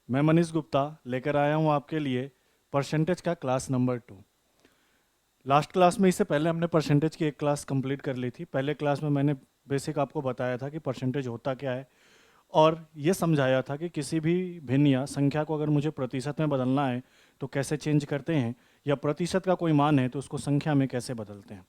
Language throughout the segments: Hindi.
मैं मनीष गुप्ता लेकर आया हूँ आपके लिए परसेंटेज का क्लास नंबर 2। लास्ट क्लास में इससे पहले हमने परसेंटेज की एक क्लास कंप्लीट कर ली थी। पहले क्लास में मैंने बेसिक आपको बताया था कि परसेंटेज होता क्या है और ये समझाया था कि किसी भी भिन्न या संख्या को अगर मुझे प्रतिशत में बदलना है तो कैसे चेंज करते हैं, या प्रतिशत का कोई मान है तो उसको संख्या में कैसे बदलते हैं।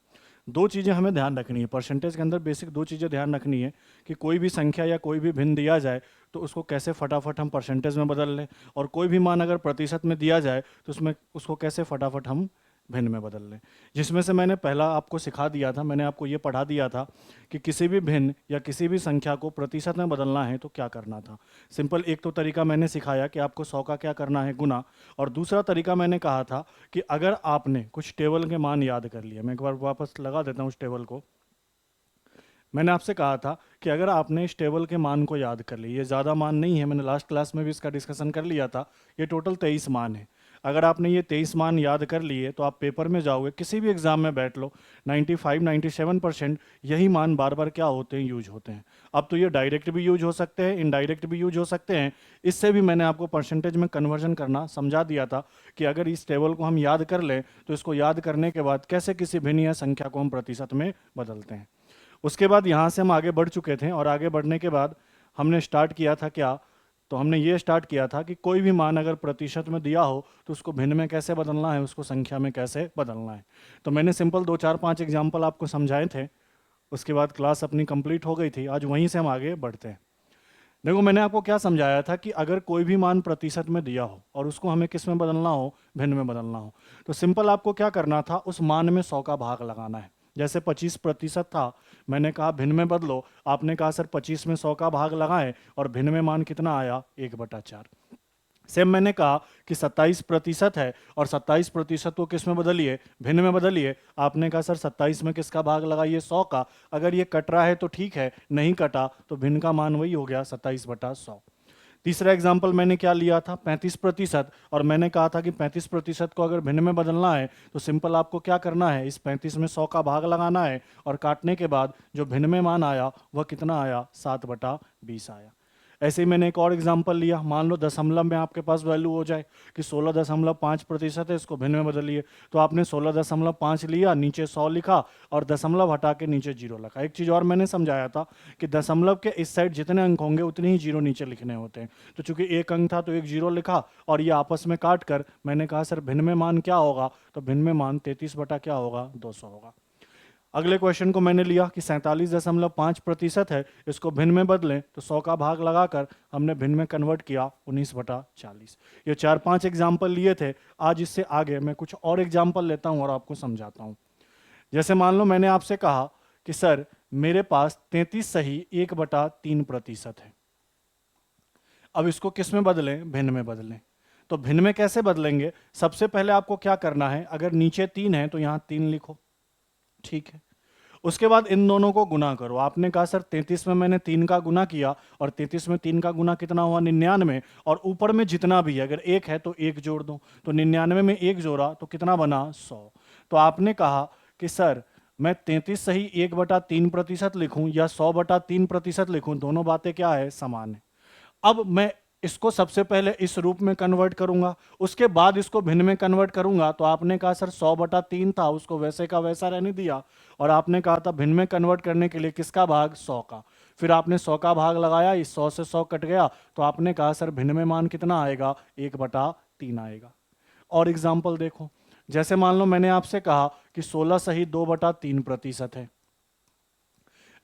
दो चीज़ें हमें ध्यान रखनी है परसेंटेज के अंदर, बेसिक दो चीज़ें ध्यान रखनी है कि कोई भी संख्या या कोई भी भिन्न दिया जाए तो उसको कैसे फटाफट हम परसेंटेज में बदल लें, और कोई भी मान अगर प्रतिशत में दिया जाए तो उसमें उसको कैसे फटाफट हम भिन्न में बदल लें। जिसमें से मैंने पहला आपको सिखा दिया था, मैंने आपको ये पढ़ा दिया था कि किसी भी भिन्न या किसी भी संख्या को प्रतिशत में बदलना है तो क्या करना था। सिंपल एक तो तरीका मैंने सिखाया कि आपको 100 का क्या करना है, गुना। और दूसरा तरीका मैंने कहा था कि अगर आपने कुछ टेबल के मान याद कर लिए, मैं एक बार वापस लगा देता हूँ उस टेबल को। मैंने आपसे कहा था कि अगर आपने इस टेबल के मान को याद कर लिया, ये ज़्यादा मान नहीं है, मैंने लास्ट क्लास में भी इसका डिस्कशन कर लिया था, ये टोटल 23 मान है। अगर आपने ये 23 मान याद कर लिए तो आप पेपर में जाओगे, किसी भी एग्जाम में बैठ लो, 95-97% यही मान बार बार क्या होते हैं, यूज होते हैं। अब तो ये डायरेक्ट भी यूज हो सकते हैं, इनडायरेक्ट भी यूज हो सकते हैं। इससे भी मैंने आपको परसेंटेज में कन्वर्जन करना समझा दिया था कि अगर इस टेबल को हम याद कर लें तो इसको याद करने के बाद कैसे किसी भिन्न या संख्या को हम प्रतिशत में बदलते हैं। उसके बाद यहाँ से हम आगे बढ़ चुके थे और आगे बढ़ने के बाद हमने स्टार्ट किया था क्या, तो हमने ये स्टार्ट किया था कि कोई भी मान अगर प्रतिशत में दिया हो तो उसको भिन्न में कैसे बदलना है, उसको संख्या में कैसे बदलना है। तो मैंने सिंपल 2 4 5 एग्जाम्पल आपको समझाए थे। उसके बाद क्लास अपनी कंप्लीट हो गई थी। आज वहीं से हम आगे बढ़ते हैं। देखो, मैंने आपको क्या समझाया था कि अगर कोई भी मान प्रतिशत में दिया हो और उसको हमें किस में बदलना हो, भिन्न में बदलना हो, तो सिंपल आपको क्या करना था, उस मान में 100 का भाग लगाना है। जैसे 25% था, मैंने कहा भिन्न में बदलो, आपने कहा सर 25 में 100 का भाग लगाएं और भिन्न में मान कितना आया, 1/4। सेम मैंने कहा कि 27% है और 27% को किस में बदलिए, भिन्न में बदलिए। आपने कहा सर 27 में किसका भाग लगाइए, 100 का। अगर ये कट रहा है तो ठीक है, नहीं कटा तो भिन्न का मान वही हो गया, 27/100। तीसरा एग्जाम्पल मैंने क्या लिया था, 35%, और मैंने कहा था कि 35% को अगर भिन्न में बदलना है तो सिंपल आपको क्या करना है, इस 35 में 100 का भाग लगाना है और काटने के बाद जो भिन्न में मान आया वह कितना आया, 7/20 आया। ऐसे ही मैंने एक और एग्जांपल लिया, मान लो दशमलव में आपके पास वैल्यू हो जाए कि 16.5% है, इसको भिन्न में बदलिए। तो आपने 16.5 लिया, नीचे 100 लिखा और दशमलव हटा के नीचे 0 लिखा। एक चीज़ और मैंने समझाया था कि दशमलव के इस साइड जितने अंक होंगे उतने ही 0 नीचे लिखने होते हैं। तो चूंकि एक अंक था तो एक 0 लिखा और ये आपस में काट कर मैंने कहा सर भिन्न में मान क्या होगा, तो भिन्न में मान 33 बटा क्या होगा, 200 होगा। अगले क्वेश्चन को मैंने लिया कि 47.5% है, इसको भिन्न में बदलें तो 100 का भाग लगाकर हमने भिन्न में कन्वर्ट किया, 19/40। ये 4 5 एग्जाम्पल लिए थे। आज इससे आगे मैं कुछ और एग्जाम्पल लेता हूं और आपको समझाता हूं। जैसे मान लो मैंने आपसे कहा कि सर मेरे पास 33 सही 1/3% है। अब इसको किस में बदलें, भिन्न में बदलें। तो भिन्न में कैसे बदलेंगे, सबसे पहले आपको क्या करना है, अगर नीचे 3 है तो यहां 3 लिखो, ठीक है। उसके बाद इन दोनों को गुना करो। आपने कहा सर 33 में मैंने 3 का गुना किया और 33 में 3 का गुना कितना हुआ, 99, और ऊपर में जितना भी है अगर 1 है तो 1 जोड़ दो। तो 99 में 1 जोड़ा तो कितना बना, 100। तो आपने कहा कि सर मैं 33 सही 1/3% लिखूं या 100/3% लिखूं, दोनों बातें क्या है, समान है। अब मैं इसको सबसे पहले इस रूप में कन्वर्ट करूंगा, उसके बाद इसको भिन्न में कन्वर्ट करूंगा। तो आपने कहा सर 100/3 था, उसको वैसे का वैसा रहने दिया, और आपने कहा था भिन्न में कन्वर्ट करने के लिए किसका भाग, 100 का। फिर आपने 100 का भाग लगाया, इस 100 से 100 कट गया, तो आपने कहा सर भिन्न में मान कितना आएगा, 1/3 आएगा। और एग्जाम्पल देखो, जैसे मान लो मैंने आपसे कहा कि 16 सही 2/3% है,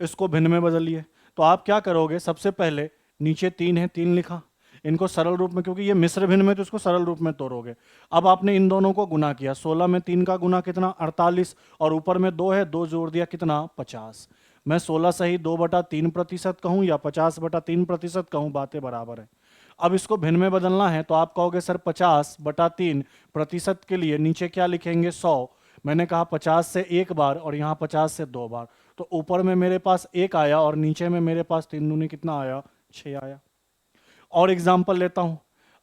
इसको भिन्न में बदलिए। तो आप क्या करोगे, सबसे पहले नीचे 3 है, 3 लिखा, इनको सरल रूप में, क्योंकि ये मिश्र भिन्न में तो इसको सरल रूप में तोड़ोगे। अब आपने इन दोनों को गुना किया, 16 में 3 का गुना कितना, 48, और ऊपर में 2 है, 2 जोड़ दिया कितना, 50। मैं 16 सही 2/3% कहूँ या 50/3% कहूँ, बातें बराबर है। अब इसको भिन्न में बदलना है तो आप कहोगे सर 50/3 प्रतिशत के लिए नीचे क्या लिखेंगे, 100। मैंने कहा 50 से एक बार और यहाँ 50 से दो बार, तो ऊपर में मेरे पास 1 आया और नीचे में मेरे पास 3 दूनी कितना आया, 6 आया। और एग्जाम्पल लेता हूं।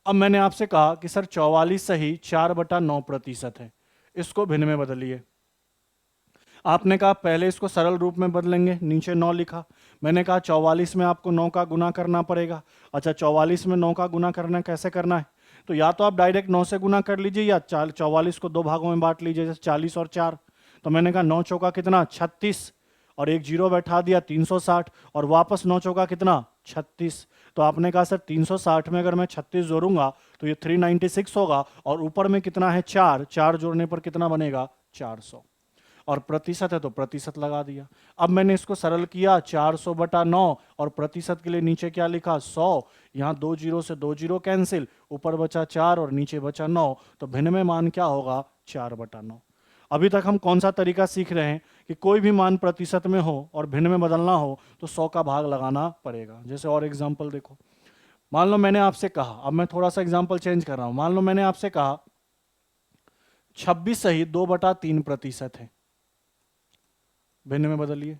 अब मैंने आपसे कहा कि सर 44 सही 4/9% है, इसको भिन्न में बदलिए। आपने कहा पहले इसको सरल रूप में बदलेंगे, नीचे 9 लिखा। मैंने कहा 44 में आपको 9 का गुना करना पड़ेगा। अच्छा 44 में 9 का गुना करना कैसे करना है, तो या तो आप डायरेक्ट 9 से गुना कर लीजिए या 44 को 2 भागों में बांट लीजिए, जैसे 40 और 4। तो मैंने कहा 9 चौका कितना 36, और एक जीरो बैठा दिया 360, और वापस 9 चौका कितना 36। तो आपने कहा सर 360 में अगर मैं 36 जोड़ूंगा तो ये 396 होगा, और ऊपर में कितना है 4, 4 जोड़ने पर कितना बनेगा 400, और प्रतिशत है तो प्रतिशत लगा दिया। अब मैंने इसको सरल किया 400/9, और प्रतिशत के लिए नीचे क्या लिखा 100। यहाँ 2 जीरो से 2 जीरो कैंसिल, ऊपर बचा 4 और नीचे बचा 9, तो भिन्न में मान क्या होगा 4/9। अभी तक हम कौन सा तरीका सीख रहे हैं कि कोई भी मान प्रतिशत में हो और भिन्न में बदलना हो तो 100 का भाग लगाना पड़ेगा। जैसे और एग्जाम्पल देखो, मान लो मैंने आपसे कहा, अब मैं थोड़ा सा एग्जाम्पल चेंज कर रहा हूं, मान लो मैंने आपसे कहा 26 सही 2/3% है, भिन्न में बदलिए।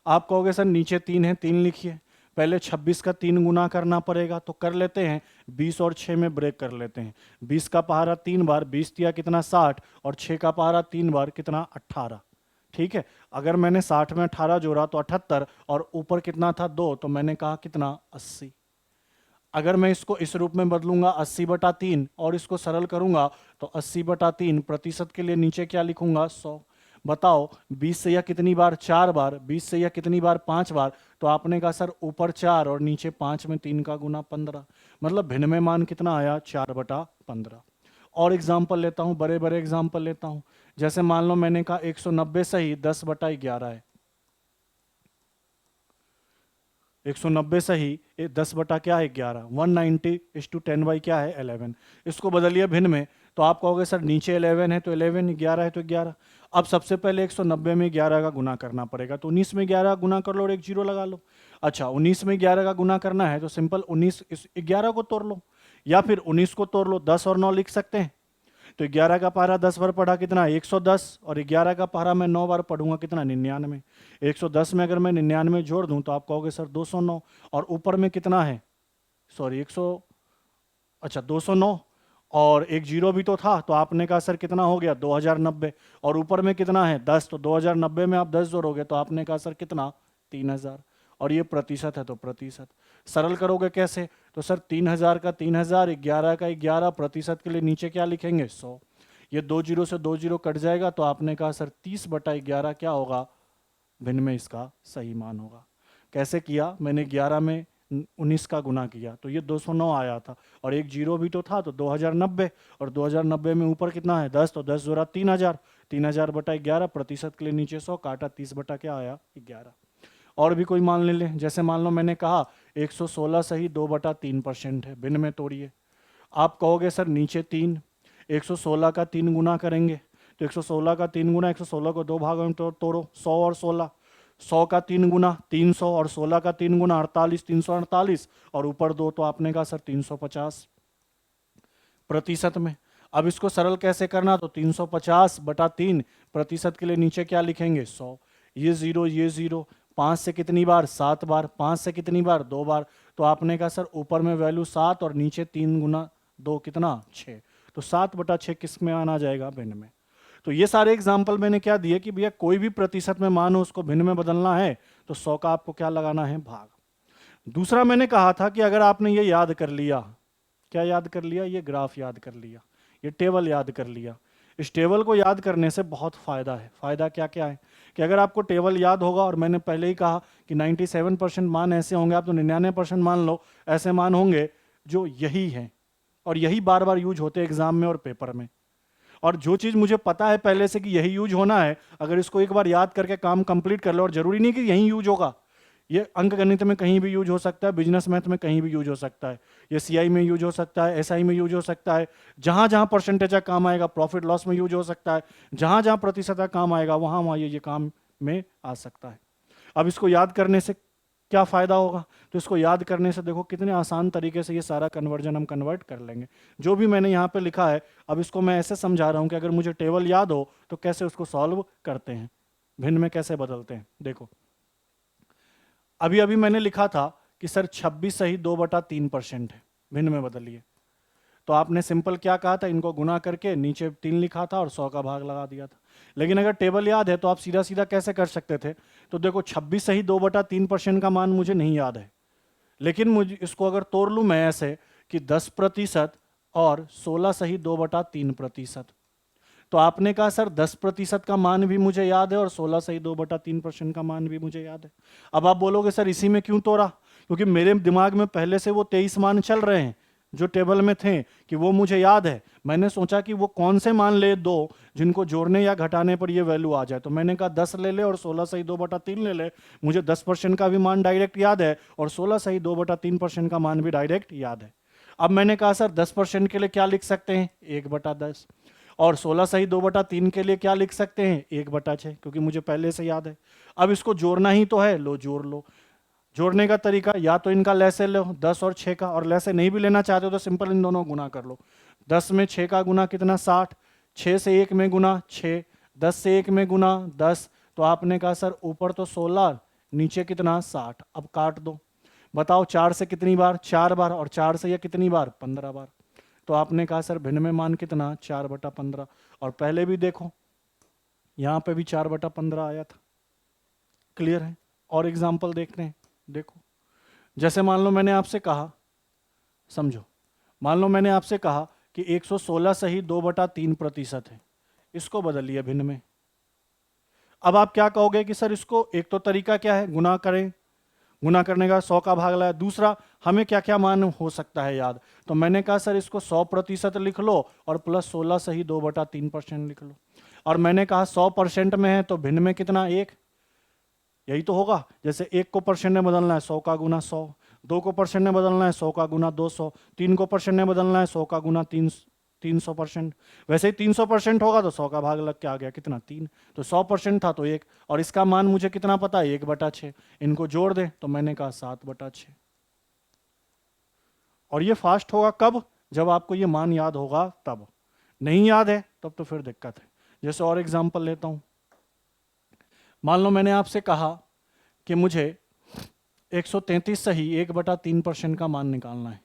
आप कहोगे सर नीचे 3 है, 3 लिखिए। पहले 26 का 3 गुना करना पड़ेगा, तो कर लेते हैं 20 और 6 में ब्रेक कर लेते हैं। 20 का पहारा 3 बार, 20 दिया कितना 60, और 6 का पहारा 3 बार कितना 18। ठीक है, अगर मैंने 60 में 18 जोड़ा तो 78, और ऊपर कितना था 2, तो मैंने कहा कितना 80। अगर मैं इसको इस रूप में बदलूंगा 80/3 और इसको सरल करूंगा तो 80/3, प्रतिशत के लिए नीचे क्या लिखूंगा 100। बताओ 20 से यह कितनी बार 4 बार, 20 से यह कितनी बार 5 बार, तो आपने कहा सर ऊपर 4 और नीचे 5 में 3 का गुना 15, मतलब भिन्न में मान कितना आया 4/15। और एग्जाम्पल लेता हूं, बड़े बड़े एग्जाम्पल लेता हूं। जैसे मान लो मैंने कहा 190 सही 10/11 है। 190 सही 10 बटा क्या है 11, 190:10 क्या है 11। इसको बदलिए भिन्न में, तो आप कहोगे सर नीचे 11 है तो 11, 11 है तो 11। अब सबसे पहले 190 में 11 का गुना करना पड़ेगा, तो 19 में 11 का गुना कर लो और एक जीरो लगा लो। अच्छा 19 में 11 का गुना करना है तो सिंपल 19 इस 11 को तोड़ लो, या फिर 19 को तोड़ लो, 10 और 9 लिख सकते हैं। तो 11 का पहारा 10 बार पढ़ा कितना 110, और 11 का पहारा मैं 9 बार पढ़ूंगा कितना 99। 110 में अगर मैं 99 जोड़ दूं तो आप कहोगे सर 209, और ऊपर में कितना है सॉरी 209, और एक जीरो भी तो था, तो आपने कहा सर कितना हो गया 2090, और ऊपर में कितना है 10, तो 2090 में आप 10 जोड़ोगे तो आपने कहा सर कितना 3000, और ये प्रतिशत है तो प्रतिशत। सरल करोगे कैसे, तो सर 3000 का 3000, 11 का 11, प्रतिशत के लिए नीचे क्या लिखेंगे 100। ये 2 जीरो से 2 जीरो कट जाएगा, तो आपने कहा सर 30/11 क्या होगा भिन्न में इसका सही मान होगा। कैसे किया, मैंने 11 में 19 का गुना किया तो ये 209 आया था, और एक जीरो भी तो था तो 2090, और 2090 में ऊपर कितना है 10, तो 10 जोड़ा 3000, 3000/11, प्रतिशत के लिए नीचे 100 काटा, 30 बटा क्या आया 11। और भी कोई मान ले लें, जैसे मान लो मैंने कहा 116 सही 2/3% है, भिन्न में तोड़िए। आप कहोगे सर नीचे 3, 116 का 3 गुना करेंगे तो 116 का 3 गुना, 116 को 2 भागों में तोड़ो, 100 और 16, 100 का 3 गुना 300, और 16 का 3 गुना 48, 348, और ऊपर 2, तो आपने कहा सर 350 प्रतिशत में। अब इसको सरल कैसे करना, तो 350/3, प्रतिशत के लिए नीचे क्या लिखेंगे 100। ये जीरो ये जीरो, 5 से कितनी बार 7 बार, 5 से कितनी बार 2 बार, तो आपने कहा सर ऊपर में वैल्यू 7 और नीचे 3 गुना 2 कितना 6, तो 7/6 किस में आना जाएगा भिन्न में। तो ये सारे एग्जाम्पल मैंने क्या दिए कि भैया कोई भी प्रतिशत में मान हो उसको भिन्न में बदलना है तो 100 का आपको क्या लगाना है भाग। दूसरा मैंने कहा था कि अगर आपने ये याद कर लिया, क्या याद कर लिया, ये ग्राफ याद कर लिया, ये टेबल याद कर लिया, इस टेबल को याद करने से बहुत फायदा है। फायदा क्या क्या है कि अगर आपको टेबल याद होगा, और मैंने पहले ही कहा कि 97% मान ऐसे होंगे, आप तो 99% मान लो ऐसे मान होंगे जो यही हैं, और यही बार बार यूज होते हैं एग्जाम में और पेपर में। और जो चीज़ मुझे पता है पहले से कि यही यूज होना है, अगर इसको एक बार याद करके काम कंप्लीट कर लो, और जरूरी नहीं कि यही यूज होगा, ये अंक गणित में कहीं भी यूज हो सकता है, बिजनेस मैथ में कहीं भी यूज हो सकता है, ये सीआई में यूज हो सकता है, एसआई में यूज हो सकता है, जहां जहां परसेंटेज का काम आएगा, प्रॉफिट लॉस में यूज हो सकता है, जहां जहां प्रतिशत का काम आएगा वहां वहां ये काम में आ सकता है। अब इसको याद करने से क्या फायदा होगा, तो इसको याद करने से देखो कितने आसान तरीके से ये सारा कन्वर्जन हम कन्वर्ट कर लेंगे। जो भी मैंने यहाँ पे लिखा है, अब इसको मैं ऐसे समझा रहा हूँ कि अगर मुझे टेबल याद हो तो कैसे उसको सॉल्व करते हैं, भिन्न में कैसे बदलते हैं। देखो अभी अभी मैंने लिखा था कि सर 26 सही 2/3% है, भिन्न में बदलिए। तो आपने सिंपल क्या कहा था, इनको गुना करके नीचे 3 लिखा था और 100 का भाग लगा दिया था। लेकिन अगर टेबल याद है तो आप सीधा सीधा कैसे कर सकते थे, तो देखो 26 सही 2/3% का मान मुझे नहीं याद है, लेकिन मुझे इसको अगर तोड़ लूँ मैं ऐसे कि 10% और 16 सही 2/3%, तो आपने कहा सर 10% का मान भी मुझे याद है और 16 सही 2/3% का मान भी मुझे याद है। अब आप बोलोगे सर इसी में क्यों तोड़ा, क्योंकि मेरे दिमाग में पहले से वो 23 मान चल रहे हैं जो टेबल में थे, कि वो मुझे याद है। मैंने सोचा कि वो कौन से मान ले दो जिनको जोड़ने या घटाने पर ये वैल्यू आ जाए, तो मैंने कहा 10 ले ले और 16 सही 2/3 ले ले। मुझे 10% का भी मान डायरेक्ट याद है और 16 सही 2/3% का मान भी डायरेक्ट याद है। अब मैंने कहा सर 10% के लिए क्या लिख सकते हैं, 1/10, और 16 सही 2/3 के लिए क्या लिख सकते हैं, 1/6, क्योंकि मुझे पहले से याद है। अब इसको जोड़ना ही तो है, लो जोड़ लो। जोड़ने का तरीका या तो इनका लैसे लो 10 और 6 का, और लैसे नहीं भी लेना चाहते हो तो सिंपल इन दोनों गुना कर लो। 10 में 6 का गुना कितना 60, 6 से 1 में गुना 6, 10 से 1 में गुना 10। तो आपने कहा सर ऊपर तो 16 नीचे कितना 60। अब काट दो, बताओ 4 से कितनी बार, 4 बार, और 4 से यह कितनी बार, 15 बार। तो आपने कहा सर भिन्न में मान कितना 4/15, और पहले भी देखो यहां पे भी 4/15 आया था। क्लियर है। और एग्जाम्पल देखते हैं, देखो जैसे मान लो मैंने आपसे कहा, समझो, मान लो मैंने आपसे कहा कि 116 सही 2/3% है, इसको बदल लिया भिन्न में। अब आप क्या कहोगे कि सर इसको, एक तो तरीका क्या है, गुना करें, गुना करने का 100 का भाग लाया, दूसरा हमें क्या क्या मान हो सकता है याद। तो मैंने कहा सर इसको 100% लिख लो और प्लस 16 सही 2/3% लिख लो। और मैंने कहा 100% में है तो भिन्न में कितना, 1, यही तो होगा। जैसे 1 को परसेंट में बदलना है 100 का गुना 100, 2 को परसेंट में बदलना है 100 का गुना 200, 3 को परसेंट में बदलना है 100 का गुना 300%। वैसे ही 300% होगा तो 100 का भाग लग के आ गया कितना, 3। तो 100% था तो 1, और इसका मान मुझे कितना पता है, 1/6। इनको जोड़ दे तो मैंने कहा 7/6। और ये फास्ट होगा कब, जब आपको ये मान याद होगा तब। नहीं याद है तब तो फिर दिक्कत है। जैसे और एग्जाम्पल लेता हूं, मान लो मैंने आपसे कहा कि मुझे 133 सही 1/3% का मान निकालना है।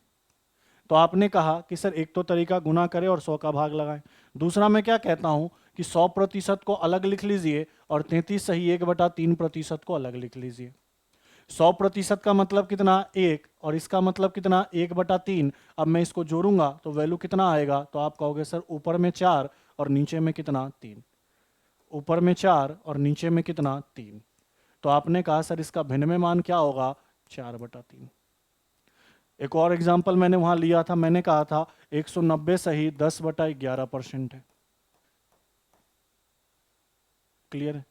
तो आपने कहा कि सर एक तो तरीका गुना करें और 100 का भाग लगाएं, दूसरा मैं क्या कहता हूं कि 100% को अलग लिख लीजिए और 33 सही 1/3% को अलग लिख लीजिए। 100% का मतलब कितना, 1, और इसका मतलब कितना, 1/3। अब मैं इसको जोड़ूंगा तो वैल्यू कितना आएगा, तो आप कहोगे सर ऊपर में 4 और नीचे में कितना, 3। ऊपर में 4 और नीचे में कितना, 3। तो आपने कहा सर इसका भिन्न में मान क्या होगा, 4/3। एक और एग्जाम्पल मैंने वहां लिया था, मैंने कहा था 190 सही 10/11% है। क्लियर है।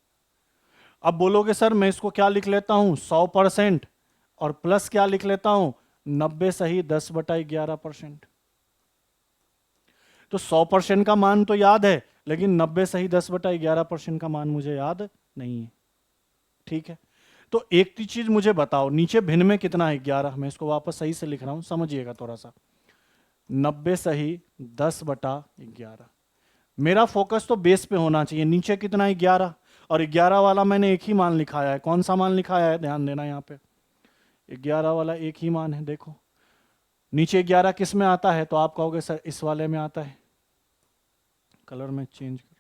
अब बोलोगे सर मैं इसको क्या लिख लेता हूं, 100% और प्लस क्या लिख लेता हूं, 90 सही 10/11%। तो 100% का मान तो याद है, लेकिन 90 सही 10/11% का मान मुझे याद नहीं है। ठीक है। तो एक चीज मुझे बताओ, नीचे भिन्न में कितना है, 11। मैं इसको वापस सही से लिख रहा हूं, समझिएगा थोड़ा सा। 90 सही 10/11। मेरा फोकस तो बेस पे होना चाहिए, नीचे कितना है, 11, और 11 वाला मैंने एक ही मान लिखाया है। कौन सा मान लिखाया है, ध्यान देना यहाँ पे, 11 वाला एक ही मान है। देखो नीचे 11 किस में आता है, तो आप कहोगे सर इस वाले में आता है, कलर में चेंज करो,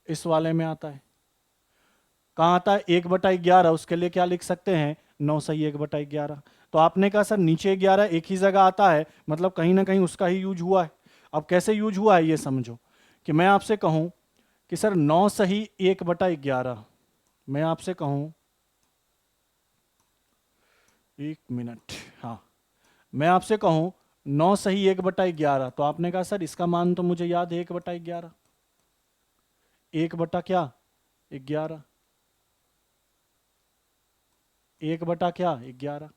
इस वाले में आता है। कहाँ आता है, 1/11। उसके लिए क्या लिख सकते हैं, 9 सही 1/11। तो आपने कहा सर नीचे 11 एक ही जगह आता है, मतलब कहीं ना कहीं उसका ही यूज हुआ है। अब कैसे यूज हुआ है ये समझो, कि मैं आपसे कहूं कि सर 9 सही 1/11, मैं आपसे कहूं, एक मिनट, हाँ, मैं आपसे कहूं 9 सही 1/11, तो आपने कहा सर इसका मान तो मुझे याद है 1/11, 1 क्या 11, 1 क्या 11।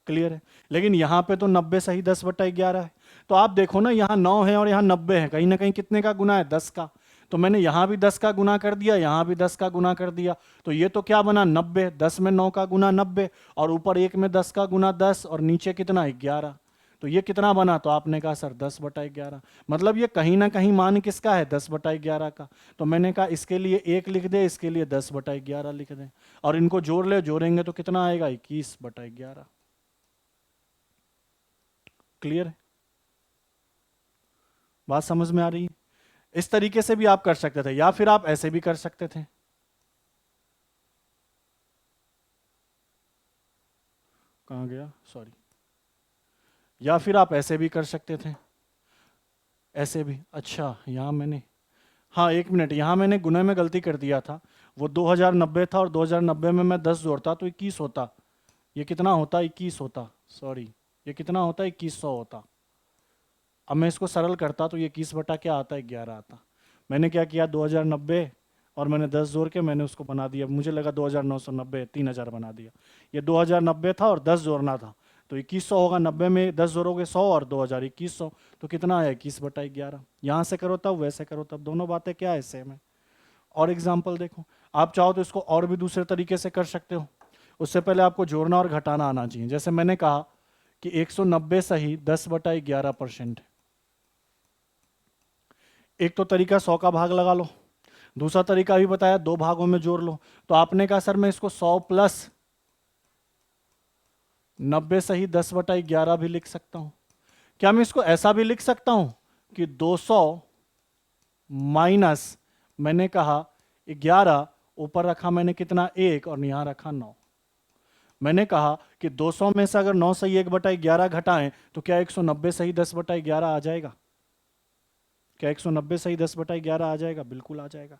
क्लियर है। लेकिन यहां पे तो 90 सही 10/11 है। तो आप देखो ना, यहाँ 9 है और यहाँ 90 है, कहीं ना कहीं कितने का गुना है, 10 का। तो मैंने यहां भी 10 का गुना कर दिया, यहां भी 10 का गुना कर दिया। तो ये तो क्या बना, 90, 10 में 9 का गुना 90, और ऊपर 1 में 10 का गुना 10, और नीचे कितना, 11। तो ये कितना बना, तो आपने कहा सर 10/11। मतलब ये कहीं ना कहीं मान किसका है, 10/11 का। तो मैंने कहा इसके लिए 1 लिख दे, इसके लिए 10/11 लिख दें, और इनको जोड़ ले, जोड़ेंगे तो कितना आएगा, 21/11। क्लियर है। बात समझ में आ रही है? इस तरीके से भी आप कर सकते थे, या फिर आप ऐसे भी कर सकते थे। कहाँ गया, सॉरी। या फिर आप ऐसे भी कर सकते थे, ऐसे भी। अच्छा, यहाँ मैंने, हाँ 1 मिनट, यहाँ मैंने गुणे में गलती कर दिया था। वो 2090 था और 2090 में मैं 10 जोड़ता तो 21 होता। ये कितना होता, 21 होता, सॉरी। ये कितना होता, 2100 होता। अब मैं इसको सरल करता तो ये 21 बटा क्या आता है, 11 आता। मैंने क्या किया, 2090 और मैंने 10 जोड़ के मैंने उसको बना दिया। मुझे लगा 2990, 3000 बना दिया। ये 2090 था और 10 जोड़ना था, तो 2100 होगा। 90 में 10 जोड़ोगे 100 और 2000 2100, तो कितना आया, 21/11। यहाँ से करो तब, वैसे करो तब, दोनों बातें क्या है, सेम है। और एग्जाम्पल देखो, आप चाहो तो इसको और भी दूसरे तरीके से कर सकते हो। उससे पहले आपको जोड़ना और घटाना आना चाहिए। जैसे मैंने कहा कि 190 सही 10/11% है। एक तो तरीका 100 का भाग लगा लो, दूसरा तरीका भी बताया 2 भागों में जोड़ लो। तो आपने कहा सर मैं इसको 100 प्लस 90 सही 10/11 भी लिख सकता हूं। क्या मैं इसको ऐसा भी लिख सकता हूं कि 200 माइनस, मैंने कहा 11, ऊपर रखा मैंने कितना, 1, और यहां रखा 9। मैंने कहा कि 200 में से अगर 9 सही 1/11 घटाएं तो क्या 190 सही 10/11 आ जाएगा? क्या 190 सही 10/11 आ जाएगा? बिल्कुल आ जाएगा।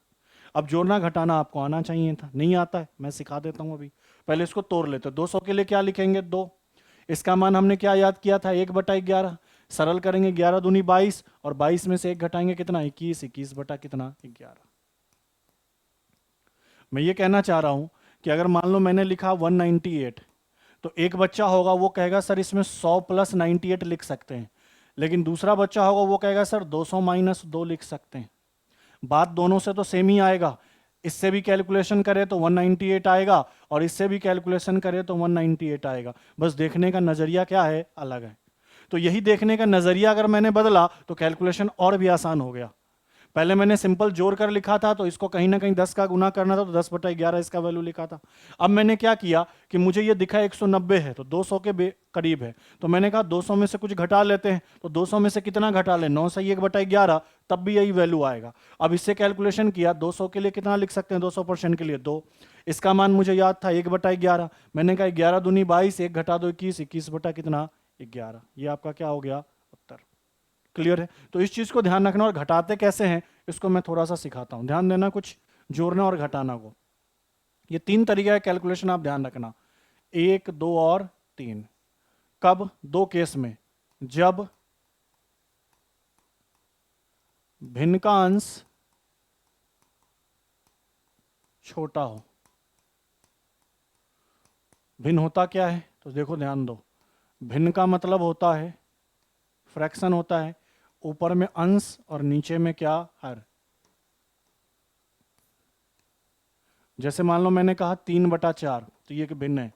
अब जोड़ना घटाना आपको आना चाहिए था, नहीं आता है, मैं सिखा देता हूं अभी। पहले इसको तोड़ लेते। 200 के लिए क्या लिखेंगे, 2। इसका मान हमने क्या याद किया था, 1/11। सरल करेंगे, 11 दूनी 22, और 22 में से 1 घटाएंगे कितना, 21। 21 बटा कितना, 11। मैं ये कहना चाह रहा हूं कि अगर मान लो मैंने लिखा 198, तो एक बच्चा होगा वो कहेगा सर इसमें 100 प्लस 98 लिख सकते हैं। लेकिन दूसरा बच्चा होगा वो कहेगा सर 200 माइनस 2 लिख सकते हैं। बात दोनों से तो सेम ही आएगा। इससे भी कैलकुलेशन करें तो 198 आएगा, और इससे भी कैलकुलेशन करें तो 198 आएगा। बस देखने का नजरिया क्या है, अलग है। तो यही देखने का नजरिया अगर मैंने बदला तो कैलकुलेशन और भी आसान हो गया। पहले मैंने सिंपल जोड़ कर लिखा था, तो इसको कहीं ना कहीं 10 का गुना करना था, तो 10/11 इसका वैल्यू लिखा था। अब मैंने क्या किया कि मुझे ये दिखा 190 है, तो 200 के करीब है, तो मैंने कहा 200 में से कुछ घटा लेते हैं। तो 200 में से कितना घटा ले, 9 सही 1/11, तब भी यही वैल्यू आएगा। अब इससे कैलकुलेशन किया, 200 के लिए कितना लिख सकते हैं, 200% के लिए 2। इसका मान मुझे याद था 1/11। मैंने कहा 11 दूनी 22, 1 घटा दो 21, 21 बटा कितना, 11। ये आपका क्या हो गया, उत्तर। क्लियर है? तो इस चीज को ध्यान रखना। और घटाते कैसे हैं इसको मैं थोड़ा सा सिखाता हूं, ध्यान देना कुछ जोड़ना और घटाना को। ये 3 तरीके का कैलकुलेशन आप ध्यान रखना, 1, 2 और 3। कब? 2 केस में, जब भिन्न का अंश छोटा हो। भिन्न होता क्या है, तो देखो ध्यान दो। भिन्न का मतलब होता है, फ्रैक्शन होता है, ऊपर में अंश और नीचे में क्या, हर। जैसे मान लो मैंने कहा 3/4, तो ये एक भिन्न है।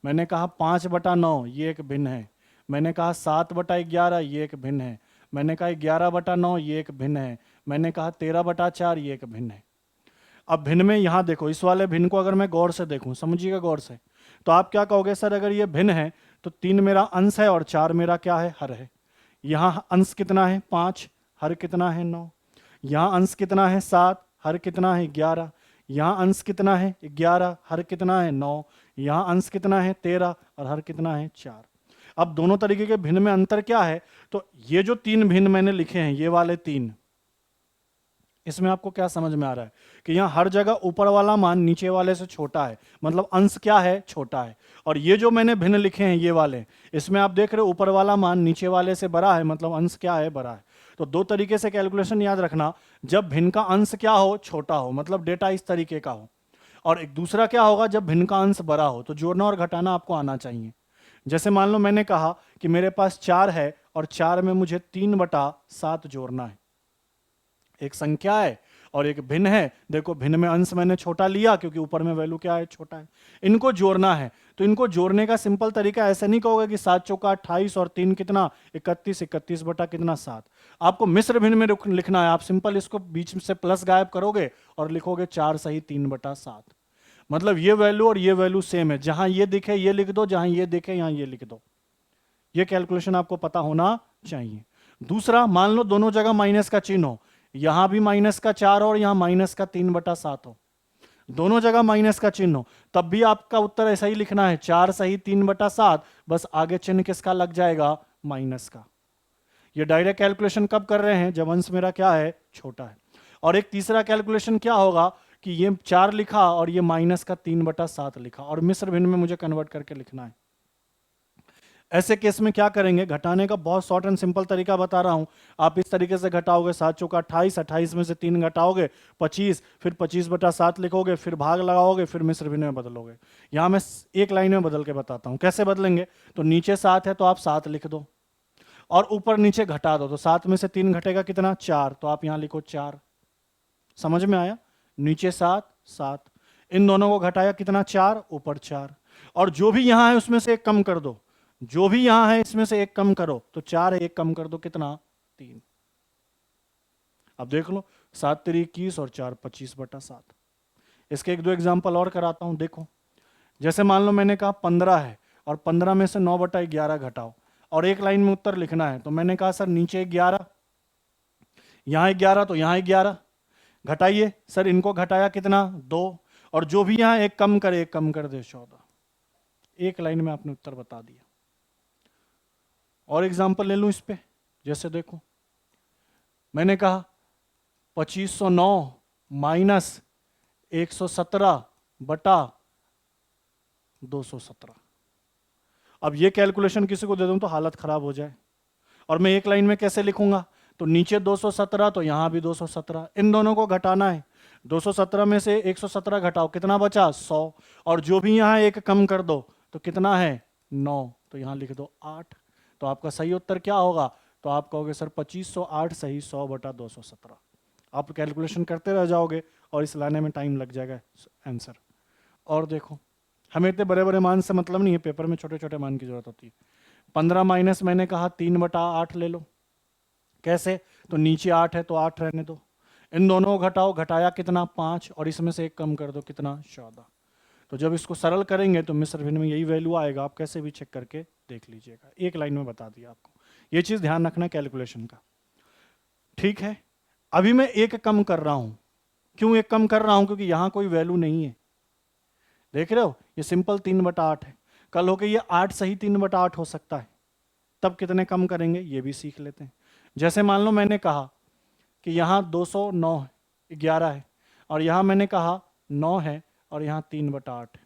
मैंने कहा 5/9, ये एक भिन्न है। मैंने कहा 7/11, ये एक भिन्न है। मैंने कहा 11/9, ये एक भिन्न है। मैंने कहा 13/4, ये एक भिन्न है। अब भिन्न में यहां देखो, इस वाले भिन्न को अगर मैं गौर से देखूं, समझिएगा गौर से, तो आप क्या कहोगे, सर अगर ये भिन्न है तो 3 मेरा अंश है और 4 मेरा क्या है, हर है। यहां अंश कितना है, 5, हर कितना है, 9। यहां अंश कितना है, 7, हर कितना है, 11। यहां अंश कितना है, 11, हर कितना है, 9। यहां अंश कितना है, 13, और हर कितना है, 4। अब दोनों तरीके के भिन्न में अंतर क्या है, तो ये जो 3 भिन्न मैंने लिखे हैं, ये वाले 3, इसमें आपको क्या समझ में आ रहा है कि यहां हर जगह ऊपर वाला मान नीचे वाले से छोटा है, मतलब अंश क्या है, छोटा है। और ये जो मैंने भिन्न लिखे हैं ये वाले, इसमें आप देख रहे हो ऊपर वाला मान नीचे वाले से बड़ा है, मतलब अंश क्या है, बड़ा है। तो 2 तरीके से कैलकुलेशन याद रखना, जब भिन्न का अंश क्या हो, छोटा हो, मतलब डेटा इस तरीके का हो। और एक दूसरा क्या होगा, जब भिन्न का अंश बड़ा हो, तो जोड़ना और घटाना आपको आना चाहिए। जैसे मान लो मैंने कहा कि मेरे पास 4 है और 4 में मुझे 3/7 जोड़ना है। एक संख्या है और एक भिन्न है। देखो भिन्न में अंश मैंने छोटा लिया क्योंकि ऊपर में वैल्यू क्या है, छोटा है। इनको जोड़ना है, तो इनको जोड़ने का सिंपल तरीका ऐसे नहीं कहोगे कि 7 चौका 28 और 3 कितना, 31, 31 बटा कितना, 7। आपको मिश्र भिन्न में लिखना है। आप सिंपल इसको बीच से प्लस गायब करोगे और लिखोगे 4 सही 3/7। मतलब ये वैल्यू और ये वैल्यू सेम है, जहां ये दिखे ये लिख दो, जहां ये दिखे यहां ये लिख दो। ये कैलकुलेशन आपको पता होना चाहिए। दूसरा, मान लो दोनों जगह माइनस का चिन्ह हो, यहां भी माइनस का 4 और यहां माइनस का 3/7 हो, दोनों जगह माइनस का चिन्ह हो, तब भी आपका उत्तर ऐसा ही लिखना है, 4 सही 3/7, बस आगे चिन्ह किसका लग जाएगा, माइनस का। ये डायरेक्ट कैलकुलेशन कब कर रहे हैं, जब अंश मेरा क्या है, छोटा है। और एक तीसरा कैलकुलेशन क्या होगा कि ये 4 लिखा और ये माइनस का 3/7 लिखा, और मिश्र भिन्न में मुझे कन्वर्ट करके लिखना है। ऐसे केस में क्या करेंगे, घटाने का बहुत शॉर्ट एंड सिंपल तरीका बता रहा हूं। आप इस तरीके से घटाओगे, 7 चौका 28, 28 में से 3 घटाओगे 25, फिर 25/7 लिखोगे, फिर भाग लगाओगे, फिर मिश्र भिन्न में बदलोगे। यहां मैं एक लाइन में बदल के बताता हूं कैसे बदलेंगे। तो नीचे 7 है तो आप 7 लिख दो, और ऊपर नीचे घटा दो, तो 7 में से 3 घटेगा कितना, 4, तो आप यहां लिखो 4। समझ में आया, नीचे 7 7, इन दोनों को घटाया कितना, 4, ऊपर 4, और जो भी यहां है उसमें से एक कम कर दो, जो भी यहां है इसमें से एक कम करो, तो 4 है, एक कम कर दो कितना, 3। अब देख लो, 7 3 21 और 4 25/7। इसके एक दो एग्जाम्पल और कराता हूं, देखो। जैसे मान लो मैंने कहा 15 है, और 15 में से 9/11 घटाओ, और एक लाइन में उत्तर लिखना है। तो मैंने कहा सर नीचे 11, यहां 11 तो यहां 11, घटाइए। सर इनको घटाया कितना, 2, और जो भी यहां एक कम करे, एक कम कर दे 14। एक लाइन में आपने उत्तर बता दिया। और एग्जाम्पल ले लूं इस पे, जैसे देखो मैंने कहा 2509 माइनस 117/217। अब ये कैलकुलेशन किसी को दे दूं तो हालत खराब हो जाए, और मैं एक लाइन में कैसे लिखूंगा, तो नीचे 217 तो यहां भी 217, इन दोनों को घटाना है। 217 में से 117 घटाओ, कितना बचा, 100, और जो भी यहां एक कम कर दो, तो कितना है, 9, तो यहां लिख दो 8। तो आपका सही उत्तर क्या होगा, तो आप कहोगे सर 2508 सही 100/217। आप कैलकुलेशन करते रह जाओगे और इस लाने में टाइम लग जाएगा आंसर। और देखो, हमें इतने बड़े बड़े मान से मतलब नहीं है, पेपर में छोटे छोटे मान की जरूरत होती है। 15 माइनस मैंने कहा 3/8 ले लो। कैसे, तो नीचे 8 है तो 8 रहने दो, इन दोनों को घटाओ, घटाया कितना, 5, और इसमें से एक कम कर दो, कितना, 14। तो जब इसको सरल करेंगे तो मिश्र भिन्न में यही वैल्यू आएगा। आप कैसे भी चेक करके देख लीजिएगा, एक लाइन में बता दिया आपको। ये चीज ध्यान रखना कैलकुलेशन का, ठीक है। अभी मैं एक कम कर रहा हूं, क्यों एक कम कर रहा हूं, क्योंकि यहां कोई वैल्यू नहीं है। देख रहे हो, ये सिंपल 3/8 है, कल होके ये 8 सही 3/8 हो सकता है, तब कितने कम करेंगे ये भी सीख लेते हैं। जैसे मान लो मैंने कहा कि यहाँ 209 11 है, और यहां मैंने कहा 9 है, और यहां 3/8 है।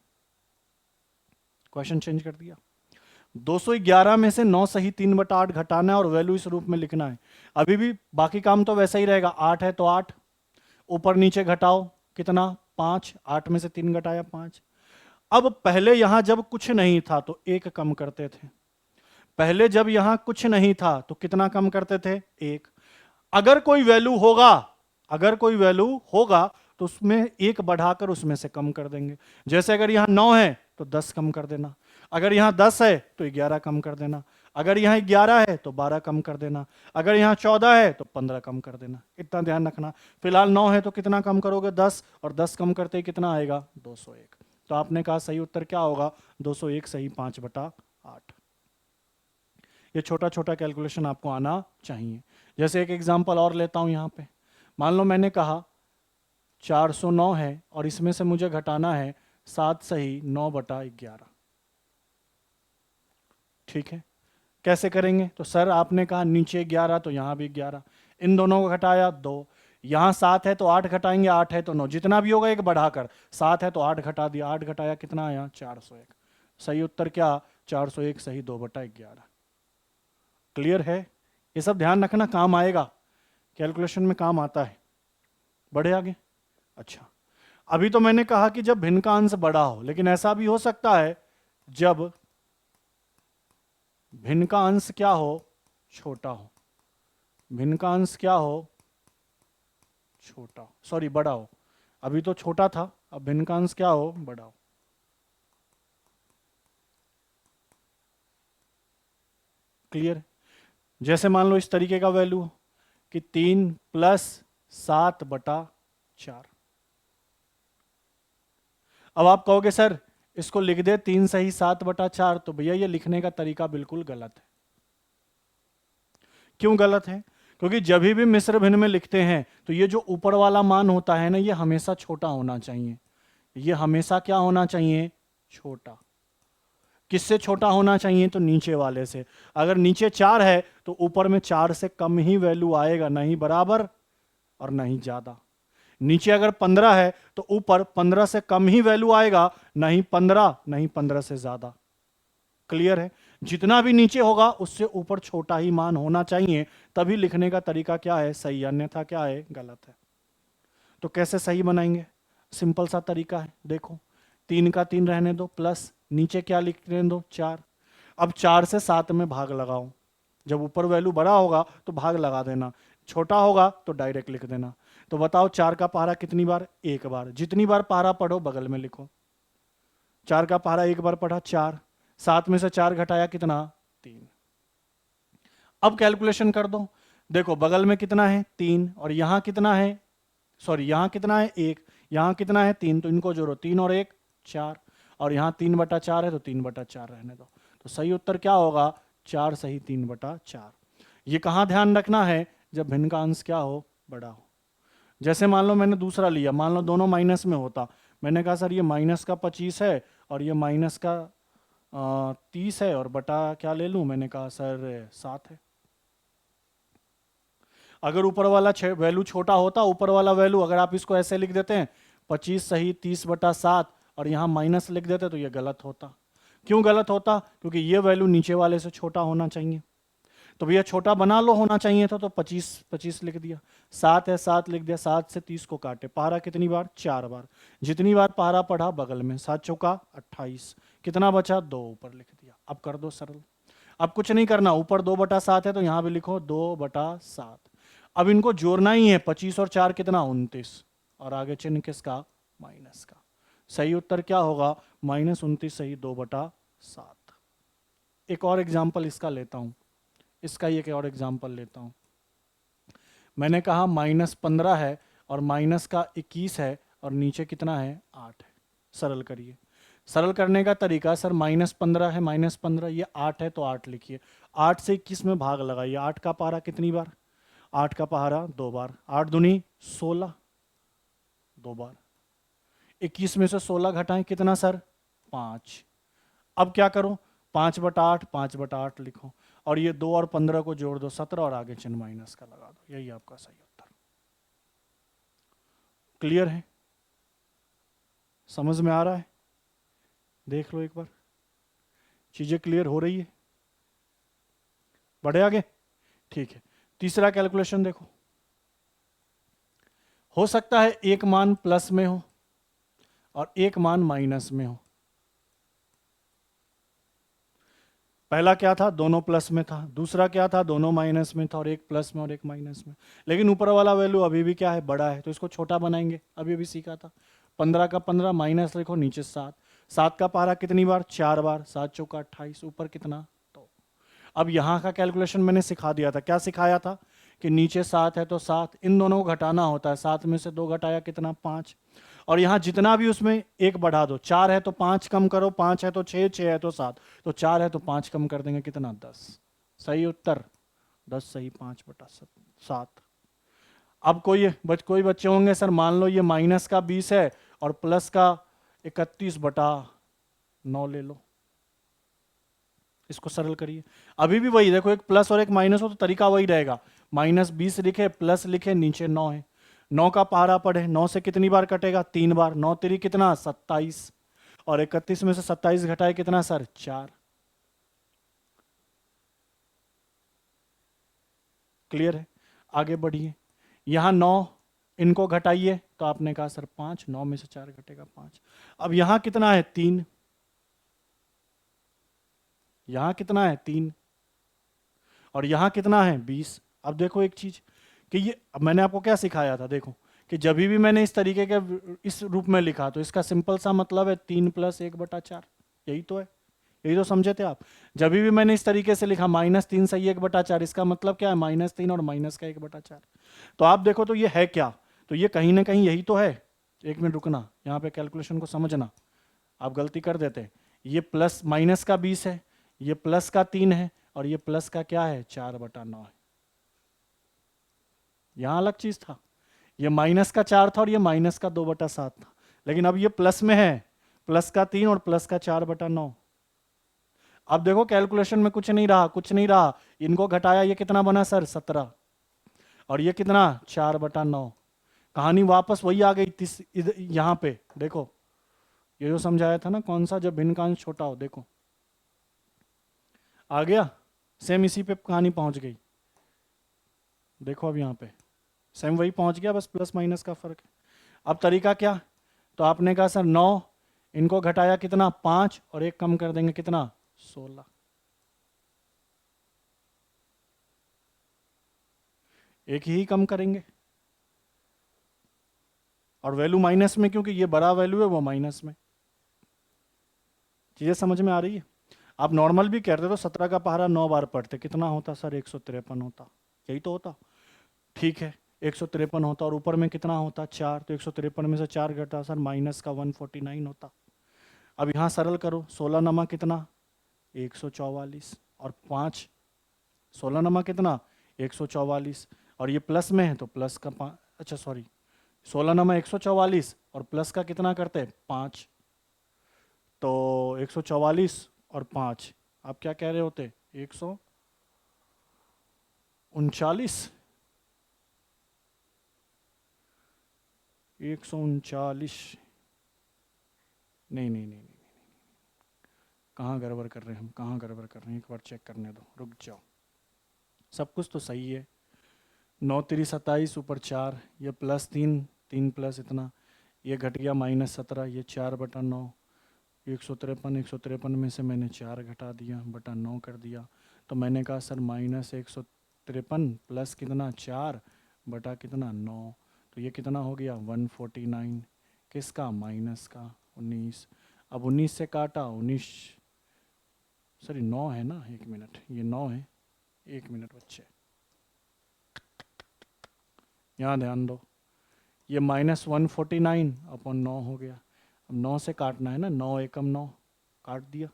क्वेश्चन चेंज कर दिया। 211 में से 9 सही 3/8 घटाना है और वैल्यू इस रूप में लिखना है। अभी भी बाकी काम तो वैसा ही रहेगा, 8 है तो 8, ऊपर नीचे घटाओ कितना, 5, 8 में से 3 घटाया 5। अब पहले यहां जब कुछ नहीं था तो एक कम करते थे, पहले जब यहां कुछ नहीं था तो कितना कम करते थे, एक। अगर कोई वैल्यू होगा, अगर कोई वैल्यू होगा तो उसमें एक बढ़ाकर उसमें से कम कर देंगे। जैसे अगर यहां 9 है तो 10 कम कर देना, अगर यहां 10 है तो 11 कम कर देना, अगर यहां 11 है तो 12 कम कर देना, अगर यहां 14 है तो 15 कम कर देना। इतना ध्यान रखना। फिलहाल 9 है तो कितना कम करोगे, 10, और 10 कम करते ही कितना आएगा, 201। तो आपने कहा सही उत्तर क्या होगा, 201 सही 5/8। ये छोटा छोटा कैलकुलेशन आपको आना चाहिए। जैसे एक एग्जांपल और लेता हूं यहां पे, मान लो मैंने कहा 409 है और इसमें से मुझे घटाना है 7 सही 9/11। ठीक है, कैसे करेंगे, तो सर आपने कहा नीचे 11 तो यहां भी 11, इन दोनों को घटाया 2, यहां 7 है तो 8 घटाएंगे, 8 है तो 9, जितना भी होगा एक बढ़ाकर, 7 है तो 8 घटा दिया, 8 घटाया कितना आया, 401। सही उत्तर क्या, 401 सही 2/11। क्लियर है, ये सब ध्यान रखना, काम आएगा, कैलकुलेशन में काम आता है। बढ़े आगे। अच्छा, अभी तो मैंने कहा कि जब भिन्न का अंश बड़ा हो, लेकिन ऐसा भी हो सकता है जब भिन्न का अंश क्या हो, छोटा हो। भिन्न का अंश क्या हो, छोटा हो, सॉरी बड़ा हो। अभी तो छोटा था, अब भिन्न का अंश क्या हो, बड़ा हो। क्लियर। जैसे मान लो इस तरीके का वैल्यू कि 3 + 7/4। अब आप कहोगे सर इसको लिख दे 3 सही 7/4, तो भैया ये लिखने का तरीका बिल्कुल गलत है। क्यों गलत है? क्योंकि जब भी मिश्र भिन्न में लिखते हैं तो ये जो ऊपर वाला मान होता है ना, ये हमेशा छोटा होना चाहिए। ये हमेशा क्या होना चाहिए? छोटा। किससे छोटा होना चाहिए? तो नीचे वाले से। अगर नीचे 4 है तो ऊपर में 4 से कम ही वैल्यू आएगा, नहीं बराबर और नहीं ज्यादा। नीचे अगर 15 है तो ऊपर 15 से कम ही वैल्यू आएगा, नहीं 15, नहीं 15 से ज्यादा। क्लियर है? जितना भी नीचे होगा उससे ऊपर छोटा ही मान होना चाहिए, तभी लिखने का तरीका क्या है? सही, अन्यथा क्या है? गलत है। तो कैसे सही बनाएंगे? सिंपल सा तरीका है, देखो 3 का 3 रहने दो, प्लस नीचे क्या लिखने दो? 4। अब 4 से 7 में भाग लगाओ। जब ऊपर वैल्यू बड़ा होगा तो भाग लगा देना, छोटा होगा तो डायरेक्ट लिख देना। तो बताओ 4 का पहाड़ा कितनी बार? एक बार। जितनी बार पहाड़ा पढ़ो बगल में लिखो। 4 का पहाड़ा एक बार पढ़ा 4, 7 में से 4 घटाया कितना? 3। अब कैलकुलेशन कर दो, देखो बगल में कितना है? 3, और यहां कितना है? सॉरी, यहां कितना है? 1, यहां कितना है? 3, तो इनको जोड़ो, 3 और 1 4, और यहां 3/4 है तो 3/4 रहने दो। तो सही उत्तर क्या होगा? 4 सही 3/4। ये कहां ध्यान रखना है? जब भिन्न का अंश क्या हो? बड़ा हो। जैसे मान लो मैंने दूसरा लिया, मान लो दोनों माइनस में होता, मैंने कहा सर ये माइनस का 25 है और ये माइनस का 30 है, और बटा क्या ले लूं? मैंने कहा सर 7 है। अगर ऊपर वाला वैल्यू छोटा होता, ऊपर वाला वैल्यू अगर आप इसको ऐसे लिख देते हैं 25 सही 30/7, और यहाँ माइनस लिख देते तो ये गलत होता। क्यों गलत होता? क्योंकि ये वैल्यू नीचे वाले से छोटा होना चाहिए। तो भैया छोटा बना लो, होना चाहिए था, तो 25 लिख दिया। 7 है 7 लिख दिया। 7 से 30 को काटे, पहाड़ा कितनी बार? 4 बार। जितनी बार पहाड़ा पढ़ा बगल में, 7 चौका 28, कितना बचा? 2 ऊपर लिख दिया। अब कर दो सरल। अब कुछ नहीं करना, ऊपर 2/7 है तो यहां भी लिखो 2/7। अब इनको जोड़ना ही है, 25 और 4 कितना? 29, और आगे चिन्ह किसका? माइनस का। सही उत्तर क्या होगा? -29 सही 2/7। एक और एग्जाम्पल इसका लेता हूं, इसका एक और एग्जाम्पल लेता हूं। मैंने कहा -15 है और माइनस का 21 है, और नीचे कितना है? 8 है। सरल करिए। सरल करने का तरीका, सर -15 है, -15, ये 8 है तो 8 लिखिए। 8 से 21 में भाग लगाइए। 8 का पहाड़ा कितनी बार? 8 का पहाड़ा 2 बार। 8 दूनी 16, 2 बार। 21 में से 16 घटाएं, कितना सर? 5। अब क्या करो? 5/8, 5/8 लिखो, और ये 2 और 15 को जोड़ दो 17, और आगे चिन्ह माइनस का लगा दो। यही आपका सही उत्तर। क्लियर है? समझ में आ रहा है? देख लो एक बार, चीजें क्लियर हो रही है? बढ़े आगे? ठीक है। तीसरा कैलकुलेशन देखो। हो सकता है एक मान प्लस में हो और एक मान माइनस में हो। पहला क्या था? दोनों प्लस में था। दूसरा क्या था? दोनों माइनस में था, और एक प्लस में और एक माइनस में। लेकिन ऊपर वाला वैल्यू अभी भी क्या है? बड़ा है, तो इसको छोटा बनाएंगे। अभी भी सीखा था। 15 का 15 माइनस लिखो, नीचे 7। 7 का पहाड़ा कितनी बार? 4 बार। 7 चौका 28, ऊपर कितना? तो अब यहाँ का कैलकुलेशन मैंने सिखा दिया था। क्या सिखाया था? कि नीचे 7 है तो 7, इन दोनों को घटाना होता है। 7 में से 2 घटाया कितना? 5। और यहां जितना भी उसमें एक बढ़ा दो। 4 है तो 5 कम करो, 5 है तो 6, 6 है तो 7, तो 4 है तो 5 कम कर देंगे, कितना? 10। सही उत्तर 10 सही 5/7। अब कोई बच्चे होंगे, सर मान लो ये माइनस का 20 है और प्लस का 31/9 ले लो, इसको सरल करिए। अभी भी वही देखो, एक प्लस और एक माइनस हो तो तरीका वही रहेगा। -20 लिखे, प्लस लिखे, नीचे 9 है। 9 का पहाड़ा पढ़े, 9 से कितनी बार कटेगा? 3 बार। 9 3 कितना? 27, और 31 में से 27 घटाए कितना सर? 4। क्लियर है? आगे बढ़िए। यहां 9, इनको घटाइए, तो आपने कहा सर 5, 9 में से 4 घटेगा 5। अब यहां कितना है? 3। यहां कितना है? 3। और यहां कितना है? 20। अब देखो एक चीज, कि ये अब मैंने आपको क्या सिखाया था, देखो कि जब भी मैंने इस तरीके के इस रूप में लिखा तो इसका सिंपल सा मतलब है 3 + 1/4। यही तो है, यही तो समझे थे आप। जब भी मैंने इस तरीके से लिखा -3 सही 1/4, इसका मतलब क्या है? -3 और माइनस का 1/4। तो आप देखो तो ये है क्या? तो ये कहीं ना कहीं यही तो है। एक मिनट रुकना, यहाँ पे कैलकुलेशन को समझना। आप गलती कर देते हैं। ये प्लस माइनस का 20 है, ये प्लस का 3 है, और ये प्लस का क्या है? 4/9 है। यहाँ अलग चीज था, ये माइनस का 4 था और ये माइनस का 2/7 था, लेकिन अब ये प्लस में है, प्लस का 3 और प्लस का 4/9। अब देखो कैलकुलेशन में कुछ नहीं रहा, कुछ नहीं रहा, इनको घटाया, ये कितना बना सर 17, और ये कितना 4/9। कहानी वापस वही आ गई यहाँ पे देखो, ये जो समझाया था ना कौन सा, जब भिन्न का अंश छोटा हो, देखो आ गया, सेम इसी पे कहानी पहुंच गई। देखो अब यहाँ पे सेम वही पहुंच गया, बस प्लस माइनस का फर्क है। अब तरीका क्या, तो आपने कहा सर 9, इनको घटाया कितना 5 और एक कम कर देंगे कितना 16। एक ही कम करेंगे, और वैल्यू माइनस में, क्योंकि ये बड़ा वैल्यू है वो माइनस में। चीजें समझ में आ रही है। आप नॉर्मल भी करते तो 17 का पहाड़ा 9 बार पढ़ते, कितना होता सर 153 होता, यही तो होता। ठीक है 153 होता, और ऊपर में कितना होता 4, तो 153 में से 4 घटा सर माइनस का 149 होता। अब यहाँ सरल करो, 16 नमा कितना 144, और 5 16 नमा कितना 144, और ये प्लस में है तो प्लस का 5, अच्छा सॉरी 16 नमा 144 और प्लस का कितना करते 5, तो 144 और 5, आप क्या कह रहे होते 139, नहीं नहीं नहीं नहीं, कहाँ गड़बड़ कर रहे हैं हम, कहाँ गड़बड़ कर रहे हैं, एक बार चेक करने दो, रुक जाओ। सब कुछ तो सही है, 9 3 27 ऊपर 4, ये प्लस 3 3 प्लस इतना, ये घट गया -17, ये 4/9, 153 में से मैंने 4 घटा दिया बटा 9 कर दिया, तो मैंने कहा सर -153 प्लस कितना 4 बटा कितना 9, तो ये कितना हो गया 149, किसका माइनस का 19। अब 19 से काटा 19, सॉरी 9 है ना, 1 मिनट, ये 9 है, 1 मिनट बच्चे, यहाँ ध्यान दो, ये -149 अपॉन 9 हो गया। अब 9 से काटना है ना, 9 एकम 9, काट दिया,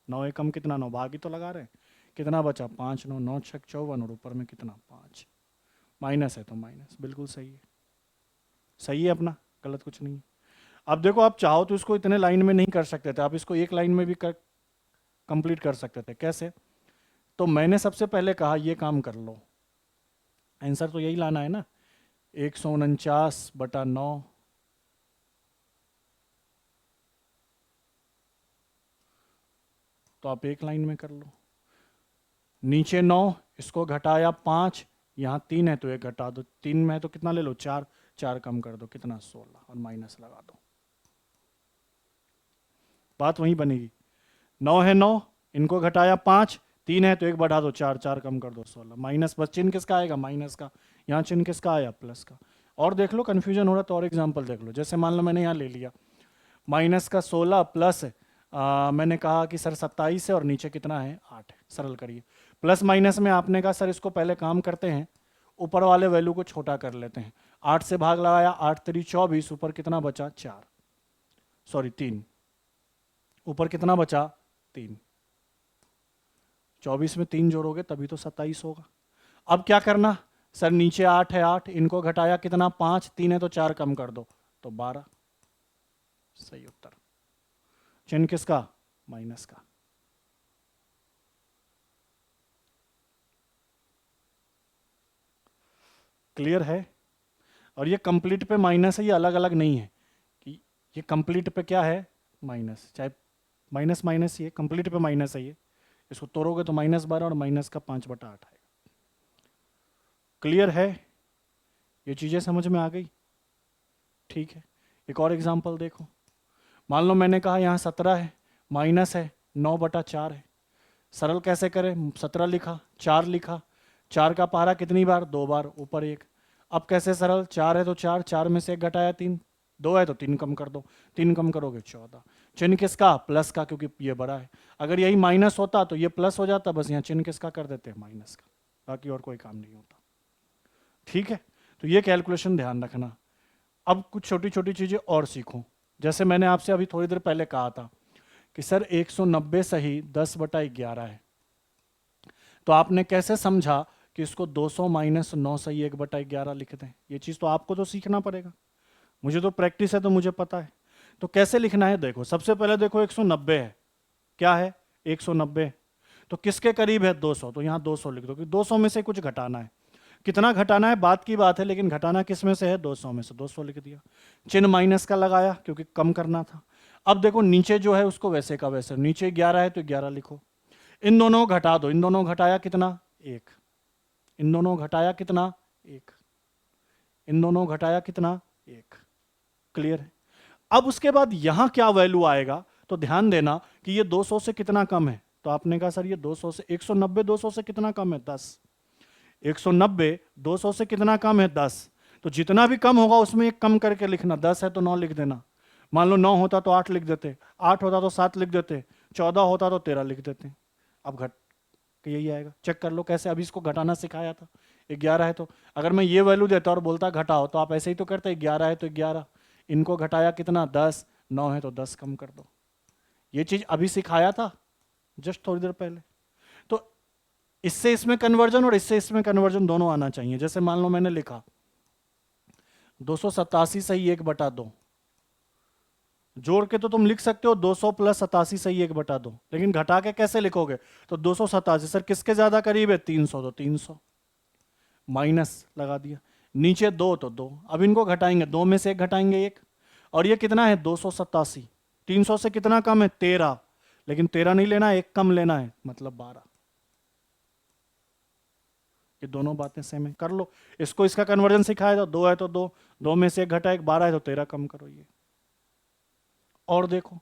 9 एकम कितना 9, भाग ही तो लगा रहे हैं, कितना बचा 5 9 9 6 54, और ऊपर में कितना 5, माइनस है तो माइनस, बिल्कुल सही है, सही है अपना, गलत कुछ नहीं है। अब देखो आप चाहो तो इसको इतने लाइन में नहीं कर सकते थे, आप इसको एक लाइन में भी कंप्लीट कर सकते थे, कैसे, तो मैंने सबसे पहले कहा ये काम कर लो, आंसर तो यही लाना है ना, 149/9, तो आप एक लाइन में कर लो, नीचे 9, इसको घटाया 5, यहाँ 3 है तो एक घटा दो, 3 में है तो कितना ले लो 4, 4 कम कर दो कितना 16, और माइनस लगा दो, बात वहीं बनेगी। 9 है 9, इनको घटाया 5, 3 है तो एक बढ़ा दो 4, 4 कम कर दो 16, माइनस, बस चिन्ह किसका आएगा माइनस का, यहाँ चिन्ह किसका आया प्लस का। और देख लो कन्फ्यूजन हो रहा तो और एग्जाम्पल देख लो, जैसे मान लो मैंने यहाँ ले लिया माइनस का 16 प्लस मैंने कहा कि सर 27 है और नीचे कितना है 8 है, सरल करिए। प्लस माइनस में आपने कहा सर इसको पहले काम करते हैं, ऊपर वाले वैल्यू को छोटा कर लेते हैं, 8 से भाग लगाया 8 3 24, ऊपर कितना बचा 4, सॉरी 3, ऊपर कितना बचा 3, 24 में 3 जोड़ोगे तभी तो 27 होगा। अब क्या करना सर, नीचे 8 है 8, इनको घटाया कितना 5, 3 है तो 4 कम कर दो तो 12, सही उत्तर, चिन्ह किसका माइनस का। क्लियर है। और ये कंप्लीट पे माइनस है, ये अलग अलग नहीं है कि ये कंप्लीट पे क्या है माइनस, चाहे माइनस माइनस, ये कंप्लीट पे माइनस है, ये इसको तोड़ोगे तो -12 और माइनस का 5/8 आएगा। क्लियर है, ये चीजें समझ में आ गई, ठीक है। एक और एग्जांपल देखो, मान लो मैंने कहा यहाँ 17 है, माइनस है 9/4 है, सरल कैसे करें, 17 लिखा 4 लिखा, 4 का पहाड़ा कितनी बार 2 बार, ऊपर 1, अब कैसे सरल, 4 है तो 4, 4 में से 1 घटाया 3, 2 है तो 3 कम कर दो, 3 कम करोगे 14, चिन्ह किसका प्लस का, क्योंकि ये बड़ा है, अगर यही माइनस होता तो ये प्लस हो जाता, बस यहाँ चिन्ह किसका कर देते हैं माइनस का, बाकी और कोई काम नहीं होता, ठीक है। तो ये कैलकुलेशन ध्यान रखना। अब कुछ छोटी छोटी चीजें और सीखो, जैसे मैंने आपसे अभी थोड़ी देर पहले कहा था कि सर 190 सही 10/11 है, तो आपने कैसे समझा कि इसको 200 माइनस 9 सही 1/11 लिख दें। ये चीज़ तो आपको तो सीखना पड़ेगा, मुझे तो प्रैक्टिस है तो मुझे पता है। तो कैसे लिखना है देखो, सबसे पहले देखो 190 है, क्या है 190, तो किसके करीब है 200, तो यहाँ 200 लिख दो कि 200 में से कुछ घटाना है। कितना घटाना है बात की बात है, लेकिन घटाना किस में से है 200 में से, 200 लिख दिया। चिन्ह माइनस का लगाया क्योंकि कम करना था। अब देखो नीचे जो है उसको वैसे का वैसे, नीचे 11 है तो 11 लिखो। इन दोनों घटा दो, इन दोनों घटाया कितना 1, इन दोनों घटाया कितना 1, इन दोनों घटाया कितना 1। क्लियर है। अब उसके बाद यहां क्या वैल्यू आएगा, तो ध्यान देना कि ये 200 से कितना कम है, तो आपने कहा सर ये 200 से 190 200 से कितना कम है 10, 190 200 से कितना कम है 10, तो जितना भी कम होगा उसमें एक कम करके लिखना। 10 है तो 9 लिख देना, मान लो 9 होता तो 8 लिख देते, 8 होता तो 7 लिख देते, 14 होता तो 13 लिख देते। अब घट के यही आएगा, चेक कर लो कैसे, अभी इसको घटाना सिखाया था। 11 है तो अगर मैं ये वैल्यू देता और बोलता घटाओ तो आप ऐसे ही तो करते, 11 है तो 11, इनको घटाया कितना 10, 9 है तो 10 कम कर दो। ये चीज अभी सिखाया था जस्ट थोड़ी देर पहले। तो इससे इसमें कन्वर्जन और इससे इसमें कन्वर्जन दोनों आना चाहिए। जैसे मान लो मैंने लिखा 287 सही 1/2, जोड़ के तो तुम लिख सकते हो 200 प्लस 87 सही 1/2, लेकिन घटा के कैसे लिखोगे, तो 287 सर किसके ज्यादा करीब है 300, तो 300 माइनस लगा दिया, नीचे 2 तो 2, अब इनको घटाएंगे, 2 में से 1 घटाएंगे 1, और ये कितना है 287, 300 से कितना कम है 13, लेकिन 13 नहीं लेना है, 1 कम लेना है, मतलब 12। ये दोनों बातें सेम है, कर लो इसको, इसका कन्वर्जन सिखाया तो 2 है तो 2, 2 में से 1 घटा 1, 12 है तो 13 कम करो ये। और देखो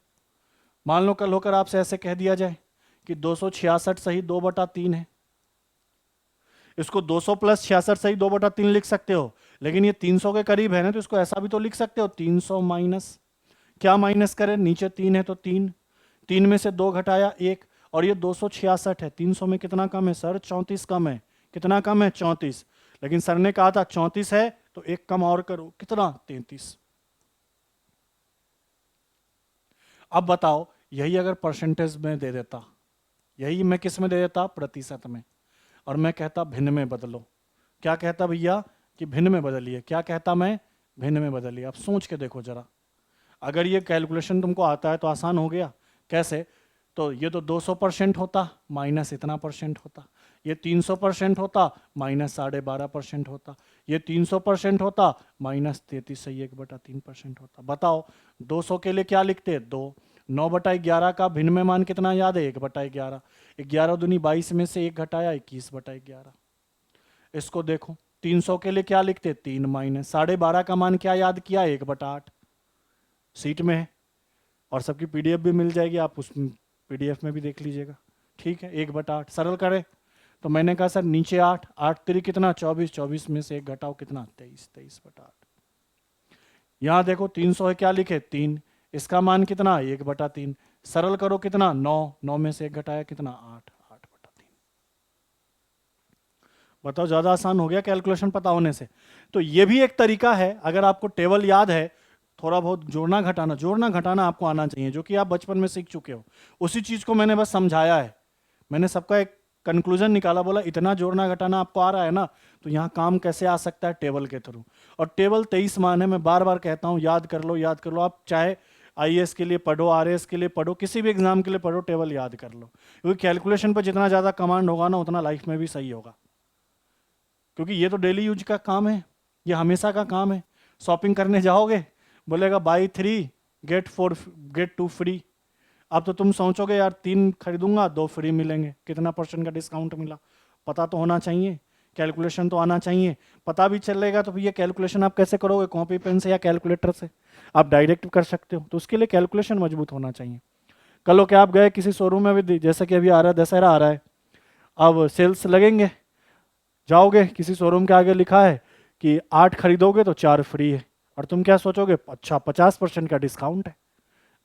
मान लो कल होकर आपसे ऐसे कह दिया जाए कि 266 सही 2/3 है, इसको 200 प्लस 66 सही 2/3 लिख सकते हो, लेकिन ये 300 के करीब है ना, तो इसको ऐसा भी तो लिख सकते हो 300 माइनस, क्या माइनस करें, नीचे 3 है तो 3, 3 में से 2 घटाया 1, और ये 266 है, 300 में कितना कम है सर 34 कम है, कितना कम है 34, लेकिन सर ने कहा था 34 है तो 1 कम और करो, कितना 33। अब बताओ यही अगर परसेंटेज में दे देता, यही मैं किस में दे देता प्रतिशत में, और मैं कहता भिन्न में बदलो, क्या कहता भैया कि भिन्न में बदलिए, क्या कहता मैं भिन्न में बदलिए। अब सोच के देखो जरा, अगर ये कैलकुलेशन तुमको आता है तो आसान हो गया, कैसे, तो ये तो 200% होता माइनस इतना परसेंट होता, ये 300% होता माइनस 12.5% होता, ये 300% होता माइनस 33 सही 1/3% होता। बताओ 200 के लिए क्या लिखते 2, 9/11 का भिन्न में मान कितना याद है 1/11, 11 दूनी 22 में से 1 घटाया 21/11। इसको देखो 300 के लिए क्या लिखते 3 माइनस 12.5 का मान क्या याद किया 1/8, सीट में है और सबकी पीडीएफ भी मिल जाएगी, आप उस पीडीएफ में भी देख लीजिएगा। ठीक है 1/8 सरल करें तो मैंने कहा सर नीचे 8, 8 3 कितना 24, 24 में से 1 घटाओ कितना 23, 23/8। यहां देखो 300 है क्या लिखे 3, इसका मान कितना 1/3, सरल करो कितना 9, 9 में से 1 घटाया कितना 8, 8/3। बताओ ज्यादा आसान हो गया कैलकुलेशन पता होने से। तो ये भी एक तरीका है, अगर आपको टेबल याद है, थोड़ा बहुत जोड़ना घटाना आपको आना चाहिए, जो कि आप बचपन में सीख चुके हो, उसी चीज को मैंने बस समझाया है। मैंने सबका एक कंक्लूजन निकाला, बोला इतना जोड़ना घटाना आपको आ रहा है ना, तो यहाँ काम कैसे आ सकता है टेबल के थ्रू। और टेबल 23 मान है, मैं बार बार कहता हूँ याद कर लो याद कर लो, आप चाहे आईएएस के लिए पढ़ो, आरएएस के लिए पढ़ो, किसी भी एग्जाम के लिए पढ़ो, टेबल याद कर लो, क्योंकि कैलकुलेशन पर जितना ज़्यादा कमांड होगा ना उतना लाइफ में भी सही होगा, क्योंकि ये तो डेली यूज का काम है, ये हमेशा का काम है। शॉपिंग करने जाओगे बोलेगा बाई 3 गेट 2 फ्री, अब तो तुम सोचोगे यार 3 खरीदूंगा 2 फ्री मिलेंगे, कितना % का डिस्काउंट मिला, पता तो होना चाहिए, कैलकुलेशन तो आना चाहिए। पता भी चलेगा तो ये कैलकुलेशन आप कैसे करोगे, कॉपी पेन से या कैलकुलेटर से, आप डायरेक्ट कर सकते हो, तो उसके लिए कैलकुलेशन मजबूत होना चाहिए। कल हो क्या आप गए किसी शोरूम में भी, जैसे कि अभी आ रहा है दशहरा आ रहा है, अब सेल्स लगेंगे, जाओगे किसी शोरूम के आगे लिखा है कि 8 खरीदोगे तो 4 फ्री है, और तुम क्या सोचोगे अच्छा 50% का डिस्काउंट है।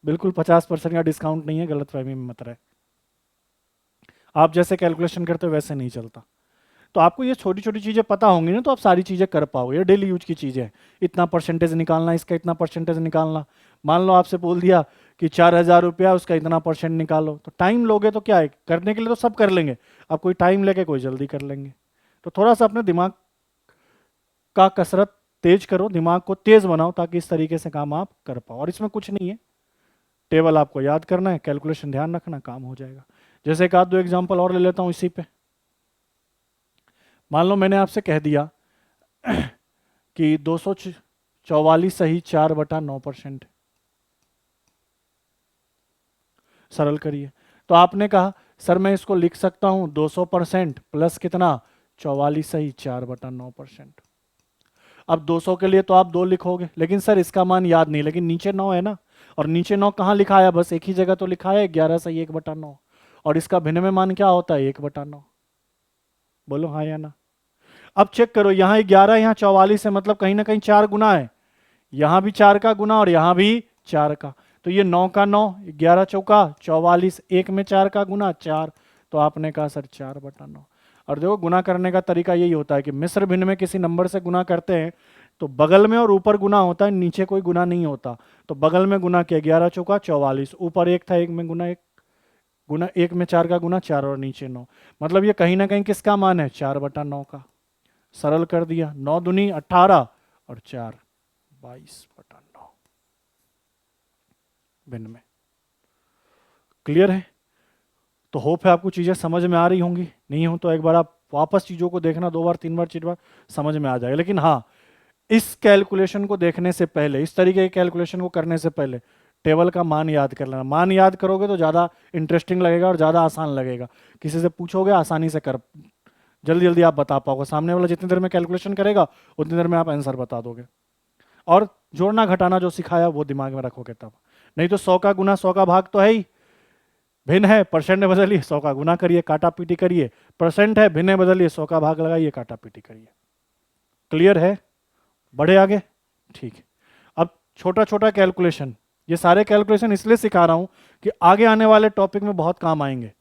बिल्कुल 50% का डिस्काउंट नहीं है, गलतफहमी में मत रहे, आप जैसे कैलकुलेशन करते हो वैसे नहीं चलता। तो आपको ये छोटी छोटी चीज़ें पता होंगी ना, तो आप सारी चीज़ें कर पाओगे, ये डेली यूज की चीज़ें हैं। इतना % निकालना, इसका इतना % निकालना, मान लो आपसे बोल दिया कि 4,000 रुपया, उसका इतना % निकालो, तो टाइम लोगे तो क्या है, करने के लिए तो सब कर लेंगे, अब कोई टाइम लेके कोई जल्दी कर लेंगे, तो थोड़ा सा अपने दिमाग का कसरत तेज करो, दिमाग को तेज बनाओ, ताकि इस तरीके से काम आप कर पाओ। और इसमें कुछ नहीं है, टेबल आपको याद करना है, कैलकुलेशन ध्यान रखना, काम हो जाएगा। जैसे एक आध दो एग्जांपल और ले लेता हूं इसी पे। मान लो मैंने आपसे कह दिया कि 244 सही 4/9%। सरल करिए। तो आपने कहा सर मैं इसको लिख सकता हूं 200% प्लस कितना, 44 सही 4/9%। अब 200 के लिए तो आप 2 लिखोगे, लेकिन सर इसका मान याद नहीं, लेकिन नीचे 9 है ना, और नीचे 9 कहाँ लिखा है, बस एक ही जगह तो लिखा है 11 सही 1/9। और इसका भिन्न में मान क्या होता है, 1/9। बोलो हाँ या ना। अब चेक करो, यहाँ 11 यहाँ 44 है, मतलब कहीं ना कहीं 4 गुना है, यहां भी 4 का गुना और यहां भी 4 का। तो ये 9 का 9, 11 चौका 44, एक में 4 का गुना 4। तो आपने कहा सर 4/9। और देखो गुना करने का तरीका यही होता है कि मिश्र भिन्न में किसी नंबर से गुना करते हैं तो बगल में और ऊपर गुना होता है, नीचे कोई गुना नहीं होता। तो बगल में गुना किया 11 चौका 44, ऊपर एक था, एक में गुना एक, गुना एक में 4 का गुना 4 और नीचे 9। मतलब ये कहीं ना कहीं किसका मान है, 4/9 का। सरल कर दिया, 9 दूनी 18 और 4 22/9 भिन्न में। क्लियर है? तो होप है आपको चीजें समझ में आ रही होंगी, नहीं हो तो एक बार आप वापस चीजों को देखना, 2 बार 3 बार 4 बार, समझ में आ जाएगा। लेकिन हाँ, इस कैलकुलेशन को देखने से पहले, इस तरीके की कैलकुलेशन को करने से पहले टेबल का मान याद कर लेना। मान याद करोगे तो ज़्यादा इंटरेस्टिंग लगेगा और ज़्यादा आसान लगेगा। किसी से पूछोगे आसानी से कर, जल्दी जल्दी आप बता पाओगे। सामने वाला जितनी देर में कैलकुलेशन करेगा उतनी देर में आप आंसर बता दोगे। और जोड़ना घटाना जो सिखाया वो दिमाग में रखोगे तब। नहीं तो 100 का गुना 100 का भाग तो है ही, भिन्न है परसेंट में बदलिए, 100 का गुना करिए, काटा पीटी करिए। परसेंट है, भिन्न में बदलिए, 100 का भाग लगाइए, काटा पीटी करिए। क्लियर है? बढ़े आगे? ठीक है। अब छोटा छोटा कैलकुलेशन, ये सारे कैलकुलेशन इसलिए सिखा रहा हूं कि आगे आने वाले टॉपिक में बहुत काम आएंगे।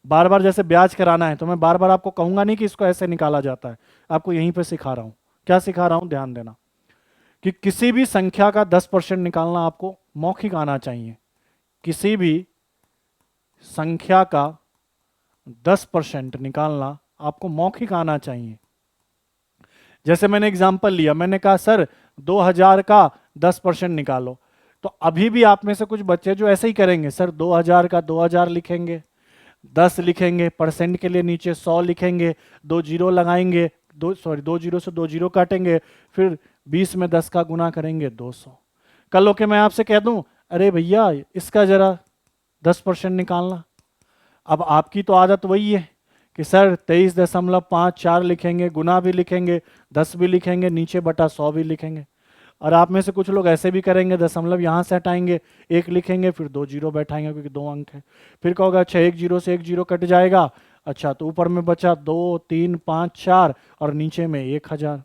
बार बार जैसे ब्याज कराना है तो मैं बार बार आपको कहूंगा नहीं कि इसको ऐसे निकाला जाता है, आपको यहीं पे सिखा रहा हूं। क्या सिखा रहा हूं, ध्यान देना कि किसी भी संख्या का 10% निकालना आपको मौखिक आना चाहिए। किसी भी संख्या का 10% निकालना आपको मौखिक आना चाहिए। जैसे मैंने एग्जाम्पल लिया, मैंने कहा सर 2000 का 10% निकालो। तो अभी भी आप में से कुछ बच्चे जो ऐसे ही करेंगे, सर 2000 का 2000 लिखेंगे, 10 लिखेंगे, परसेंट के लिए नीचे 100 लिखेंगे, 2 जीरो लगाएंगे, 2 जीरो से 2 जीरो काटेंगे, फिर 20 में 10 का गुना करेंगे 200। कल होके मैं आपसे कह दूं अरे भैया इसका जरा 10% निकालना। अब आपकी तो आदत वही है कि सर 23.54 लिखेंगे, गुना भी लिखेंगे, 10 भी लिखेंगे, नीचे बटा 100 भी लिखेंगे। और आप में से कुछ लोग ऐसे भी करेंगे, दशमलव यहाँ से हटाएंगे, 1 लिखेंगे, फिर 2 जीरो बैठाएंगे क्योंकि 2 अंक है। फिर कहोगे अच्छा 1 जीरो से 1 जीरो कट जाएगा, अच्छा तो ऊपर में बचा 2 3 5 4 और नीचे में 1000।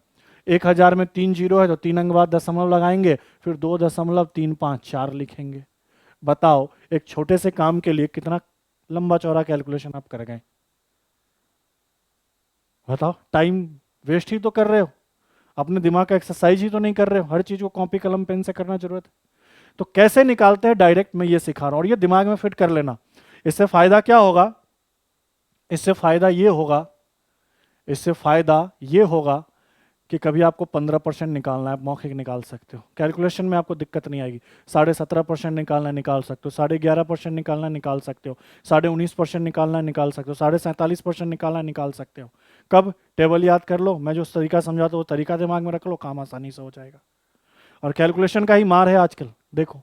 1000 में 3 जीरो है तो 3 अंक बाद दशमलव लगाएंगे, फिर 2.354 लिखेंगे। बताओ एक छोटे से काम के लिए कितना लंबा चौड़ा कैलकुलेशन आप कर गए। बताओ, टाइम वेस्ट ही तो कर रहे हो, अपने दिमाग का एक्सरसाइज ही तो नहीं कर रहे हो। हर चीज को कॉपी कलम पेन से करना जरूरत है। तो कैसे निकालते हैं डायरेक्ट मैं ये सिखा रहा हूं और ये दिमाग में फिट कर लेना। इससे फायदा क्या होगा, इससे फायदा ये होगा, इससे फायदा ये होगा कि कभी आपको 15% निकालना है, मौखिक निकाल सकते हो। कैलकुलेशन में आपको दिक्कत नहीं आएगी। 17.5% निकालना है, निकाल सकते हो। 11.5% निकालना है, निकाल सकते हो। 19.5% निकालना है, निकाल सकते हो। 47.5% निकालना है, निकाल सकते हो। कब? टेबल याद कर लो, मैं जो तरीका समझाता हूँ वो तरीका दिमाग में रख लो, काम आसानी से हो जाएगा। और कैलकुलेशन का ही मार है आजकल। देखो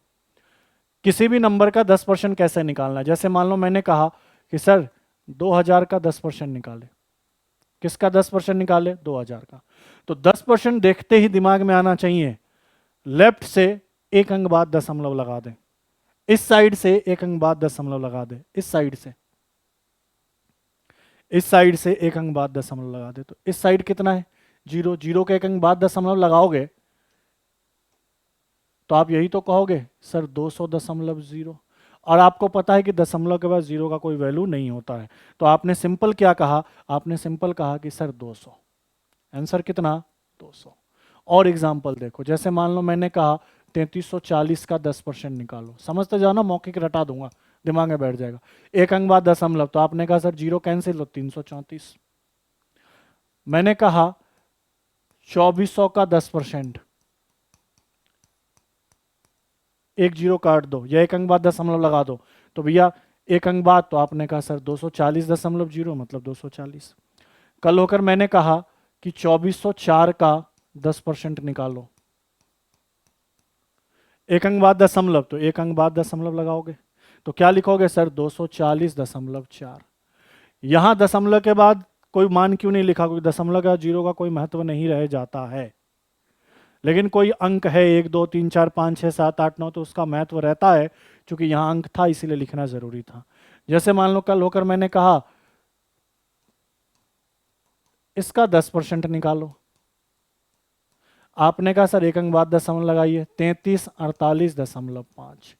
किसी भी नंबर का 10% कैसे निकालना है। जैसे मान लो मैंने कहा कि सर 2000 का 10% निकाले। किसका 10% निकाले? 2000 का। तो 10% देखते ही दिमाग में आना चाहिए, लेफ्ट से 1 अंक बाद दशमलव लगा दें, इस साइड से 1 अंक बाद दशमलव लगा दें, इस साइड से, इस साइड से 1 अंक बाद दशमलव लगा दे। तो इस साइड कितना है? 0। 0 के 1 अंक बाद दशमलव लगाओगे तो आप यही तो कहोगे सर 200.0। और आपको पता है कि दशमलव के बाद 0 का कोई वैल्यू नहीं होता है। तो आपने सिंपल क्या कहा? आपने सिंपल कहा कि सर 200। आंसर कितना? 200। और एग्जाम्पल देखो, जैसे मान लो मैंने कहा 3340 का 10% निकालो। समझते जाओ ना, मौखिक रटा दूंगा, दिमाग में बैठ जाएगा। 1 अंक बाद दशमलव, तो आपने कहा सर 0 कैंसिल, तो 334। मैंने कहा 2400 का 10%, एक जीरो काट दो या एक अंक बाद दशमलव लगा दो, तो भैया एक अंक बाद, तो आपने कहा सर 240.0 मतलब 240। कल होकर मैंने कहा कि 2404 का 10% निकालो, एक अंक बाद दशमलव, तो एक अंक बाद दशमलव लगाओगे, तो क्या लिखोगे सर 240.4। यहां दशमलव के बाद कोई मान क्यों नहीं लिखा, क्योंकि दशमलव का जीरो का कोई महत्व नहीं रह जाता है, लेकिन कोई अंक है 1 2 3 4 5 6 7 8 9, तो उसका महत्व रहता है, क्योंकि यहां अंक था इसीलिए लिखना जरूरी था। जैसे मान लो कल होकर मैंने कहा इसका 10% निकालो, आपने कहा सर एक अंक बाद दशमलव लगाइए, 3348.5,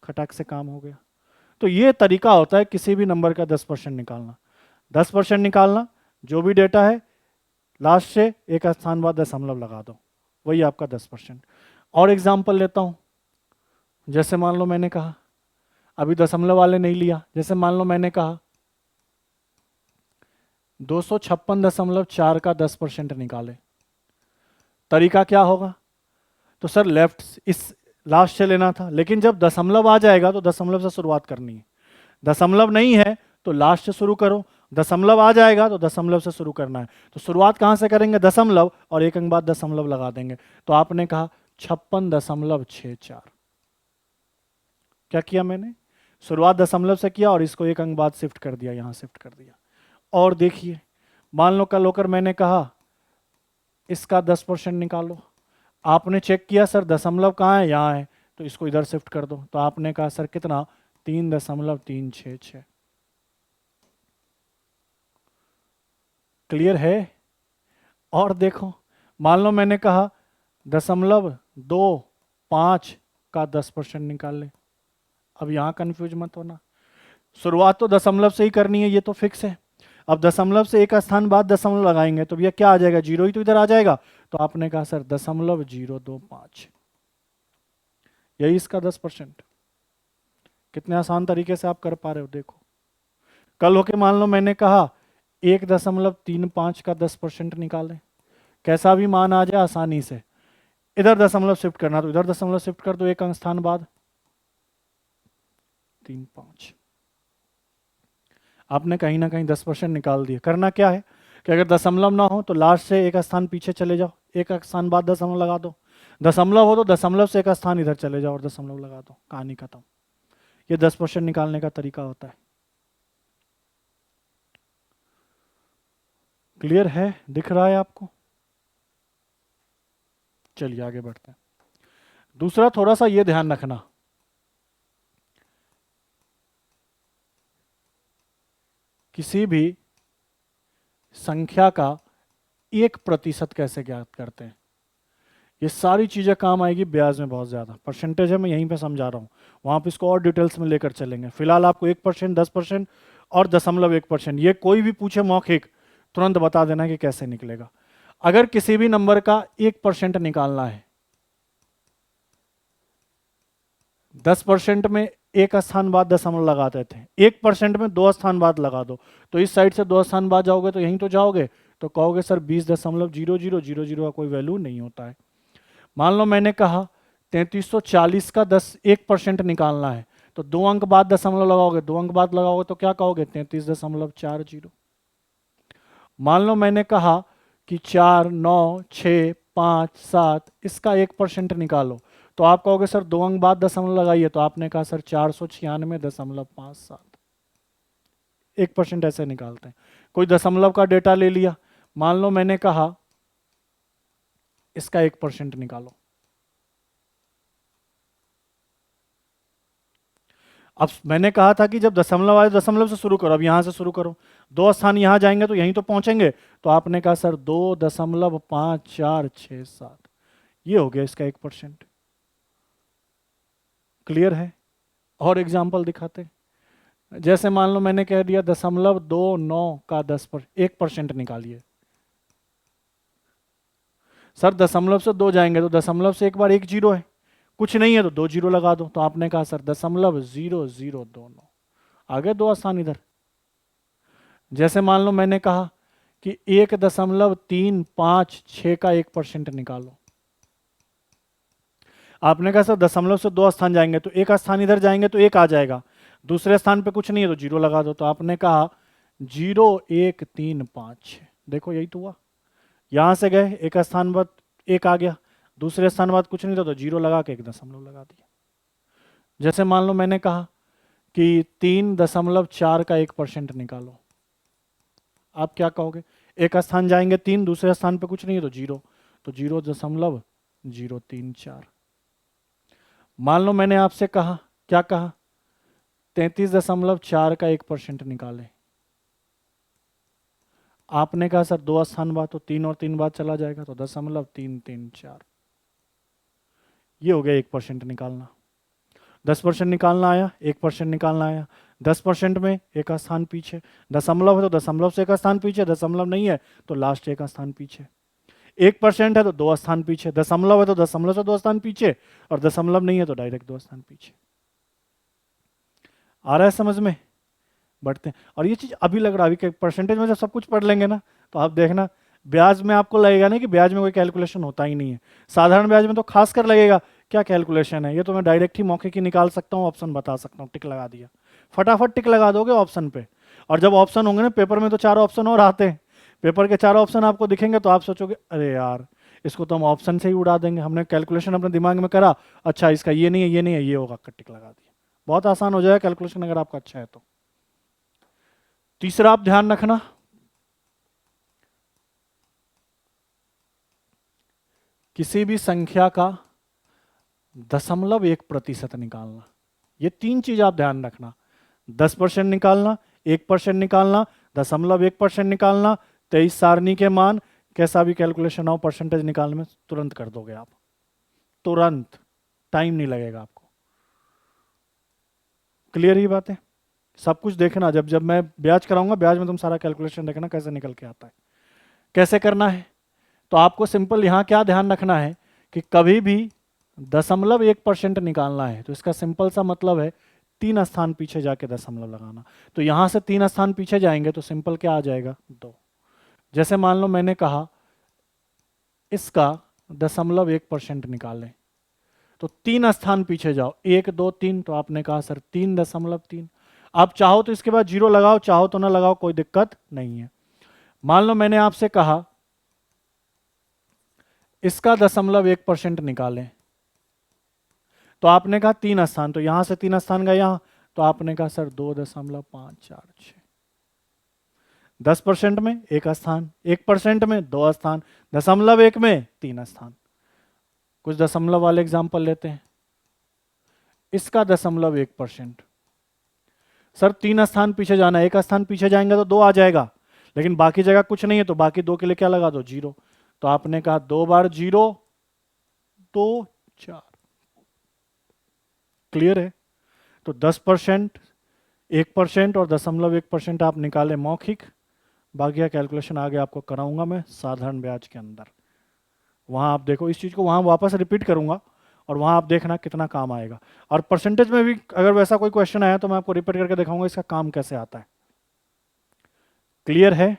खटाक से काम हो गया। तो ये तरीका होता है किसी भी नंबर का 10% निकालना। 10% निकालना, जो भी डेटा है लास्ट से एक स्थान बाद दशमलव लगा दो, वही आपका 10%। और एग्जाम्पल लेता हूं, जैसे मान लो मैंने कहा, अभी दशमलव वाले नहीं लिया, जैसे मान लो मैंने कहा 256.4 का 10% निकाले, तरीका क्या होगा, तो सर लेफ्ट इस लास्ट से लेना था, लेकिन जब दशमलव आ जाएगा तो दशमलव से शुरुआत करनी है, दशमलव नहीं है तो लास्ट से शुरू करो, दशमलव आ जाएगा तो दशमलव से शुरू करना है, तो शुरुआत कहां से करेंगे, दशमलव, और एक अंक बाद दशमलव लगा देंगे, तो आपने कहा 56.64। क्या किया मैंने, शुरुआत दशमलव से किया और इसको एक अंक बाद शिफ्ट कर दिया, यहां शिफ्ट कर दिया। और देखिए मान लो कल होकर मैंने कहा इसका 10% निकालो, आपने चेक किया सर दशमलव कहाँ है, यहाँ है, तो इसको इधर शिफ्ट कर दो, तो आपने कहा सर कितना, 3.366। क्लियर है। और देखो मान लो मैंने कहा 0.25 का 10% निकाल ले, अब यहां कंफ्यूज मत होना, शुरुआत तो दशमलव से ही करनी है, ये तो फिक्स है। अब दशमलव से एक स्थान बाद दशमलव लगाएंगे तो भैया क्या आ जाएगा, जीरो ही तो इधर आ जाएगा, तो आपने कहा सर 0.025, यही इसका 10%। कितने आसान तरीके से आप कर पा रहे हो, देखो। कल होके मान लो मैंने कहा 1.35 का 10% निकालें, कैसा भी मान आ जाए आसानी से, इधर दशमलव शिफ्ट करना तो इधर दशमलव शिफ्ट कर दो, एक अंक स्थान बाद 3.5, आपने कहीं ना कहीं 10% निकाल दिया। करना क्या है कि अगर दशमलव ना हो तो लास्ट से एक स्थान पीछे चले जाओ, एक स्थान बाद दशमलव लगा दो, दशमलव हो तो दशमलव से एक स्थान इधर चले जाओ और दशमलव लगा दो, कहानी खत्म। ये 10% निकालने का तरीका होता है। क्लियर है, दिख रहा है आपको। चलिए आगे बढ़ते हैं। दूसरा थोड़ा सा ये ध्यान रखना, किसी भी संख्या का 1% कैसे ज्ञात करते हैं, ये सारी चीजें काम आएगी ब्याज में बहुत ज्यादा। परसेंटेज है मैं यहीं पे समझा रहा हूँ, वहां पे इसको और डिटेल्स में लेकर चलेंगे। फिलहाल आपको 1%, 10% और 0.1%, ये कोई भी पूछे मौखिक, तुरंत बता देना कि कैसे निकलेगा। अगर किसी भी नंबर का 1% निकालना है, 10% में एक स्थान बाद दशमलव लगाते थे, 1% में 2 स्थान बाद लगा दो, तो इस साइड से 2 स्थान बाद जाओगे तो यहीं तो जाओगे, तो कहोगे सर 20.0000 का कोई वैल्यू नहीं होता है। मान लो मैंने कहा 3340 का 1% निकालना है, तो 2 अंक बाद दशमलव लगाओगे, 2 अंक बाद लगाओगे तो क्या कहोगे, 33.40। मान लो मैंने कहा कि 4 9 6 5 7, इसका 1% निकालो, तो आप कहोगे सर 2 अंक बाद दशमलव लगाइए, तो आपने कहा सर 496.57। 1% ऐसे निकालते हैं। कोई दशमलव का डेटा ले लिया, मान लो मैंने कहा इसका 1% निकालो, अब मैंने कहा था कि जब दशमलव आए दशमलव से शुरू करो, अब यहां से शुरू करो, 2 स्थान यहां जाएंगे तो यहीं तो पहुंचेंगे, तो आपने कहा सर 2.5467, ये हो गया इसका 1%। क्लियर है। और एग्जाम्पल दिखाते, जैसे मान लो मैंने कह दिया 0.29 का 1% निकालिए, सर दशमलव से 2 जाएंगे तो दशमलव से एक बार 1 जीरो है, कुछ नहीं है तो 2 जीरो लगा दो, तो आपने कहा सर 0.0029, आगे 2 स्थान इधर। जैसे मान लो मैंने कहा कि 1.356 का 1% निकालो। आपने कहा सर दशमलव से 2 स्थान जाएंगे तो एक स्थान इधर जाएंगे तो 1 आ जाएगा, दूसरे स्थान पे कुछ नहीं है तो 0 लगा दो। तो आपने कहा 0.135, देखो यही तो हुआ। यहां से गए, एक स्थान बाद 1 आ गया, दूसरे स्थान बाद कुछ नहीं था तो 0 लगा के 1 दशमलव लगा दिया। जैसे मान लो मैंने कहा कि 3.4 का 1% निकालो, आप क्या कहोगे? एक स्थान जाएंगे 3, दूसरे स्थान पे कुछ नहीं है तो 0, तो 0.034। मान लो मैंने आपसे कहा, क्या कहा? 33.4 का 1% निकाले। आपने कहा सर 2 स्थान बाद तो 3 और 3 बाद चला जाएगा तो 0.334। ये हो गया 1% निकालना। 10% निकालना आया, 1% निकालना आया। 10% में एक स्थान पीछे, दशमलव है तो दशमलव से एक स्थान पीछे, दशमलव नहीं है तो लास्ट एक स्थान पीछे। 1% है तो 2 स्थान पीछे, दशमलव है तो दशमलव से 2 स्थान पीछे, और दशमलव नहीं है तो डायरेक्ट 2 स्थान पीछे। आ रहा है समझ में? बढ़ते हैं। और ये चीज अभी लग रहा है, अभी परसेंटेज में जब सब कुछ पढ़ लेंगे ना तो आप देखना, ब्याज में आपको लगेगा नहीं कि ब्याज में कोई कैलकुलेशन होता ही नहीं है। साधारण ब्याज में तो खासकर लगेगा क्या कैलकुलेशन है, ये तो मैं डायरेक्ट ही मौके की निकाल सकता हूँ, ऑप्शन बता सकता हूँ, टिक लगा दिया, फटाफट टिक लगा दोगे ऑप्शन पे। और जब ऑप्शन होंगे ना पेपर में तो 4 ऑप्शन और आते हैं, पेपर के 4 ऑप्शन आपको दिखेंगे तो आप सोचोगे अरे यार इसको तो हम ऑप्शन से ही उड़ा देंगे, हमने कैलकुलेशन अपने दिमाग में करा, अच्छा इसका ये नहीं है, ये नहीं है, ये होगा, टिक लगा दिया। बहुत आसान हो जाएगा कैलकुलेशन अगर आपका अच्छा है तो। तीसरा आप ध्यान रखना, किसी भी संख्या का 0.1% निकालना। ये 3 चीज आप ध्यान रखना, 10% निकालना, 1% निकालना, 0.1% निकालना, 23 सारणी के मान, कैसा भी कैलकुलेशन हो परसेंटेज निकालने में तुरंत कर दोगे आप, तुरंत, टाइम नहीं लगेगा आपको। क्लियर ही बात है? सब कुछ देखना, जब जब मैं ब्याज कराऊंगा, ब्याज में तुम सारा कैलकुलेशन देखना कैसे निकल के आता है, कैसे करना है। तो आपको सिंपल यहां क्या ध्यान रखना है कि कभी भी 0.1% निकालना है तो इसका सिंपल सा मतलब है 3 स्थान पीछे जाके दशमलव लगाना। तो यहां से 3 स्थान पीछे जाएंगे तो सिंपल क्या आ जाएगा? 2। जैसे मान लो मैंने कहा इसका 0.1% निकालें, तो 3 स्थान पीछे जाओ, 1 2 3, तो आपने कहा सर 3.3। आप चाहो तो इसके बाद 0 लगाओ, चाहो तो ना लगाओ, कोई दिक्कत नहीं है। मान लो मैंने आपसे कहा इसका 0.1% निकालें, तो आपने कहा 3 स्थान, तो यहां से 3 स्थान गया यहां, तो आपने कहा सर 2.546। 10% में 1 स्थान, 1% में 2 स्थान, 0.1 में 3 स्थान। कुछ दशमलव वाले एग्जाम्पल लेते हैं। इसका 0.1%, सर 3 स्थान पीछे जाना है, 1 स्थान पीछे जाएंगे तो 2 आ जाएगा, लेकिन बाकी जगह कुछ नहीं है तो बाकी 2 के लिए क्या लगा दो? 0। तो आपने कहा 2 बार 0 2 4। क्लियर है? तो 10%, 1% और 0.1% आप निकाले मौखिक, बाकी का कैलकुलेशन आगे आपको कराऊंगा मैं साधारण ब्याज के अंदर। वहां आप देखो, इस चीज को वहां वापस रिपीट करूंगा और वहां आप देखना कितना काम आएगा। और परसेंटेज में भी अगर वैसा कोई क्वेश्चन आया तो मैं आपको रिपीट करके दिखाऊंगा इसका काम कैसे आता है। क्लियर है?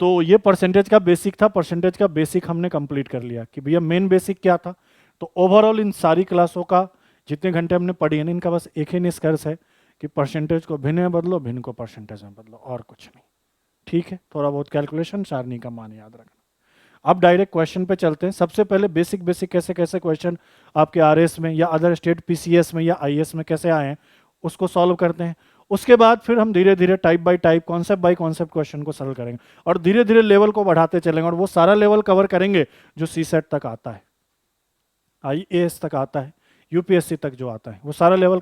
तो ये परसेंटेज का बेसिक था, परसेंटेज का बेसिक हमने कंप्लीट कर लिया कि भैया मेन बेसिक क्या था। तो ओवरऑल इन सारी क्लासों का जितने घंटे हमने पढ़ी है ना, इनका बस एक ही निष्कर्ष है कि परसेंटेज को भिन्न में बदलो, भिन्न को परसेंटेज में बदलो, और कुछ नहीं। ठीक है, थोड़ा बहुत कैलकुलेशन, सारणी का मान याद रखना। अब डायरेक्ट क्वेश्चन पे चलते हैं। सबसे पहले बेसिक बेसिक कैसे कैसे क्वेश्चन आपके आरएस में या अदर स्टेट पीसीएस में या आईएएस में कैसे आए हैं उसको सॉल्व करते हैं। उसके बाद फिर हम धीरे धीरे type bye type, concept bye concept question को सॉल्व करेंगे और धीरे धीरे लेवल को बढ़ाते चलेंगे और वो सारा लेवल कवर करेंगे जो सी सेट तक आता है, आईएएस तक आता है, यूपीएससी तक जो आता है वो सारा लेवल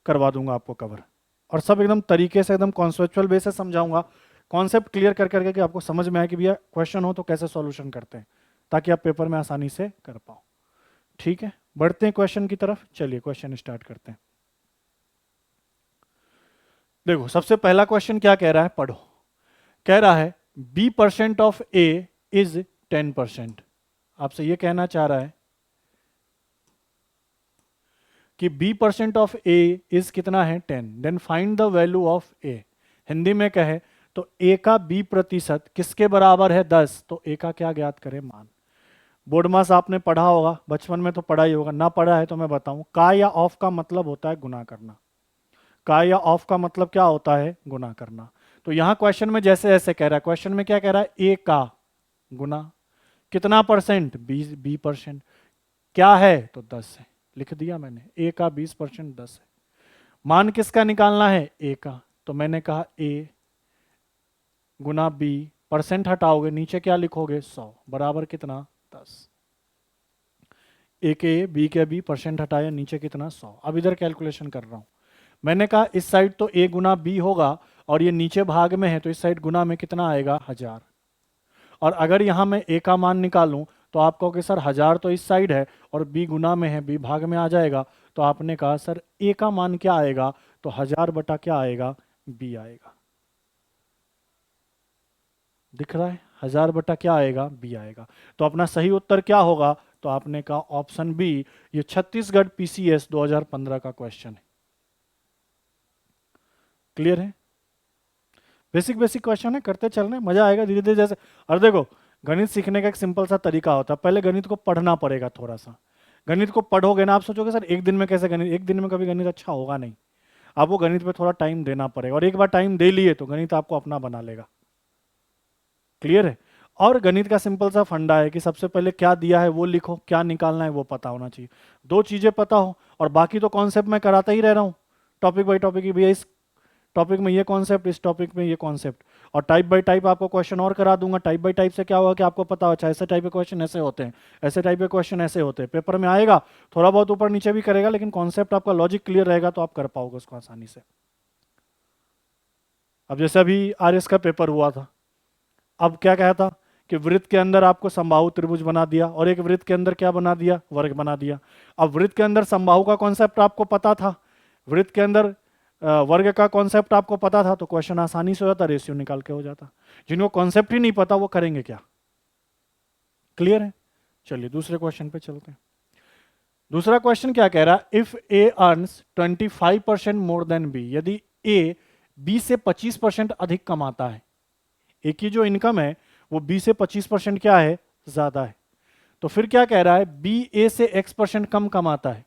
करवा दूंगा आपको कवर। और सब एकदम तरीके से, एकदम कॉन्सेप्चुअल बेस से समझाऊंगा, कॉन्सेप्ट क्लियर कर करके कि आपको समझ में आए कि भैया क्वेश्चन हो तो कैसे सॉल्यूशन करते हैं, ताकि आप पेपर में आसानी से कर पाओ। ठीक है, बढ़ते हैं क्वेश्चन की तरफ। चलिए क्वेश्चन स्टार्ट करते हैं। देखो सबसे पहला क्वेश्चन क्या कह रहा है, पढ़ो। कह रहा है b% ऑफ a इज 10%। आपसे ये कहना चाह रहा है कि b% ऑफ a इज कितना है? 10। Then find the value of a। Hindi में कहे तो ए का बी प्रतिशत किसके बराबर है 10, तो ए का क्या ज्ञात करें मान। बोर्ड मास आपने पढ़ा होगा, बचपन में तो पढ़ा ही होगा, ना पढ़ा है तो मैं बताऊं, का या ऑफ का मतलब होता है गुना करना। का या ऑफ का मतलब क्या होता है, गुना करना। तो यहां क्वेश्चन में जैसे ऐसे कह रहा है, क्वेश्चन में क्या कह रहा है, ए का गुना कितना परसेंट, 20%, क्या है तो 10 है, लिख दिया मैंने, ए का 20% 10 है। मान किसका निकालना है, ए का, तो मैंने कहा ए गुना बी, परसेंट हटाओगे नीचे क्या लिखोगे 100 बराबर कितना 10। ए के बी के बी, परसेंट हटाया नीचे कितना 100। अब इधर कैलकुलेशन कर रहा हूं, मैंने कहा इस साइड तो ए गुना बी होगा और ये नीचे भाग में है तो इस साइड गुना में कितना आएगा 1000। और अगर यहां मैं ए का मान निकालूं तो आप कहोगे सर 1000 तो इस साइड है और बी गुना में है, बी भाग में आ जाएगा। तो आपने कहा सर ए का मान क्या आएगा, तो 1000 बटा क्या आएगा, बी आएगा। दिख रहा है, 1000 बटा क्या आएगा, बी आएगा। तो अपना सही उत्तर क्या होगा, तो आपने कहा ऑप्शन बी, ये छत्तीसगढ़ पीसीएस 2015 का क्वेश्चन है। क्लियर है, बेसिक बेसिक क्वेश्चन है, करते चल रहे, मजा आएगा धीरे धीरे जैसे। और देखो, गणित सीखने का एक सिंपल सा तरीका होता है, पहले गणित को पढ़ना पड़ेगा थोड़ा सा। गणित को पढ़ोगे ना, आप सोचोगे सर एक दिन में कैसे गणित, एक दिन में कभी गणित अच्छा होगा नहीं। आपको गणित पे थोड़ा टाइम देना पड़ेगा, और एक बार टाइम दे लिए तो गणित आपको अपना बना लेगा। क्लियर है। और गणित का सिंपल सा फंडा है कि सबसे पहले क्या दिया है वो लिखो, क्या निकालना है वो पता होना चाहिए। दो चीजें पता हो, और बाकी तो कॉन्सेप्ट मैं कराता ही रह रहा हूँ, टॉपिक बाई टॉपिक की, भैया इस टॉपिक में ये कॉन्सेप्ट, इस टॉपिक में ये कॉन्सेप्ट, और टाइप बाय टाइप आपको क्वेश्चन और करा दूंगा। टाइप बाय टाइप से क्या होगा कि आपको पता हो, अच्छा ऐसे टाइप के क्वेश्चन ऐसे होते हैं, ऐसे टाइप के क्वेश्चन ऐसे होते हैं, पेपर में आएगा, थोड़ा बहुत ऊपर नीचे भी करेगा, लेकिन कॉन्सेप्ट आपका लॉजिक क्लियर रहेगा तो आप कर पाओगे उसको आसानी से। अब जैसे अभी आरएस का पेपर हुआ था, अब क्या कहा था कि वृत्त के अंदर आपको समबाहु त्रिभुज बना दिया, और एक वृत्त के अंदर क्या बना दिया, वर्ग बना दिया। अब वृत्त के अंदर समबाहु का कॉन्सेप्ट आपको पता था, वृत्त के अंदर वर्ग का कॉन्सेप्ट आपको पता था, तो क्वेश्चन आसानी से हो जाता, रेशियो निकाल के हो जाता। जिनको कॉन्सेप्ट ही नहीं पता वो करेंगे क्या। क्लियर है, चलिए दूसरे क्वेश्चन पे चलते हैं। दूसरा क्वेश्चन क्या कह रहा है, if A earns 25% more than B, यदि ए बी से 25% अधिक कमाता है, ए की जो इनकम है वो बी से 25% क्या है, ज्यादा है, तो फिर क्या कह रहा है, बी ए से x% कम कमाता है,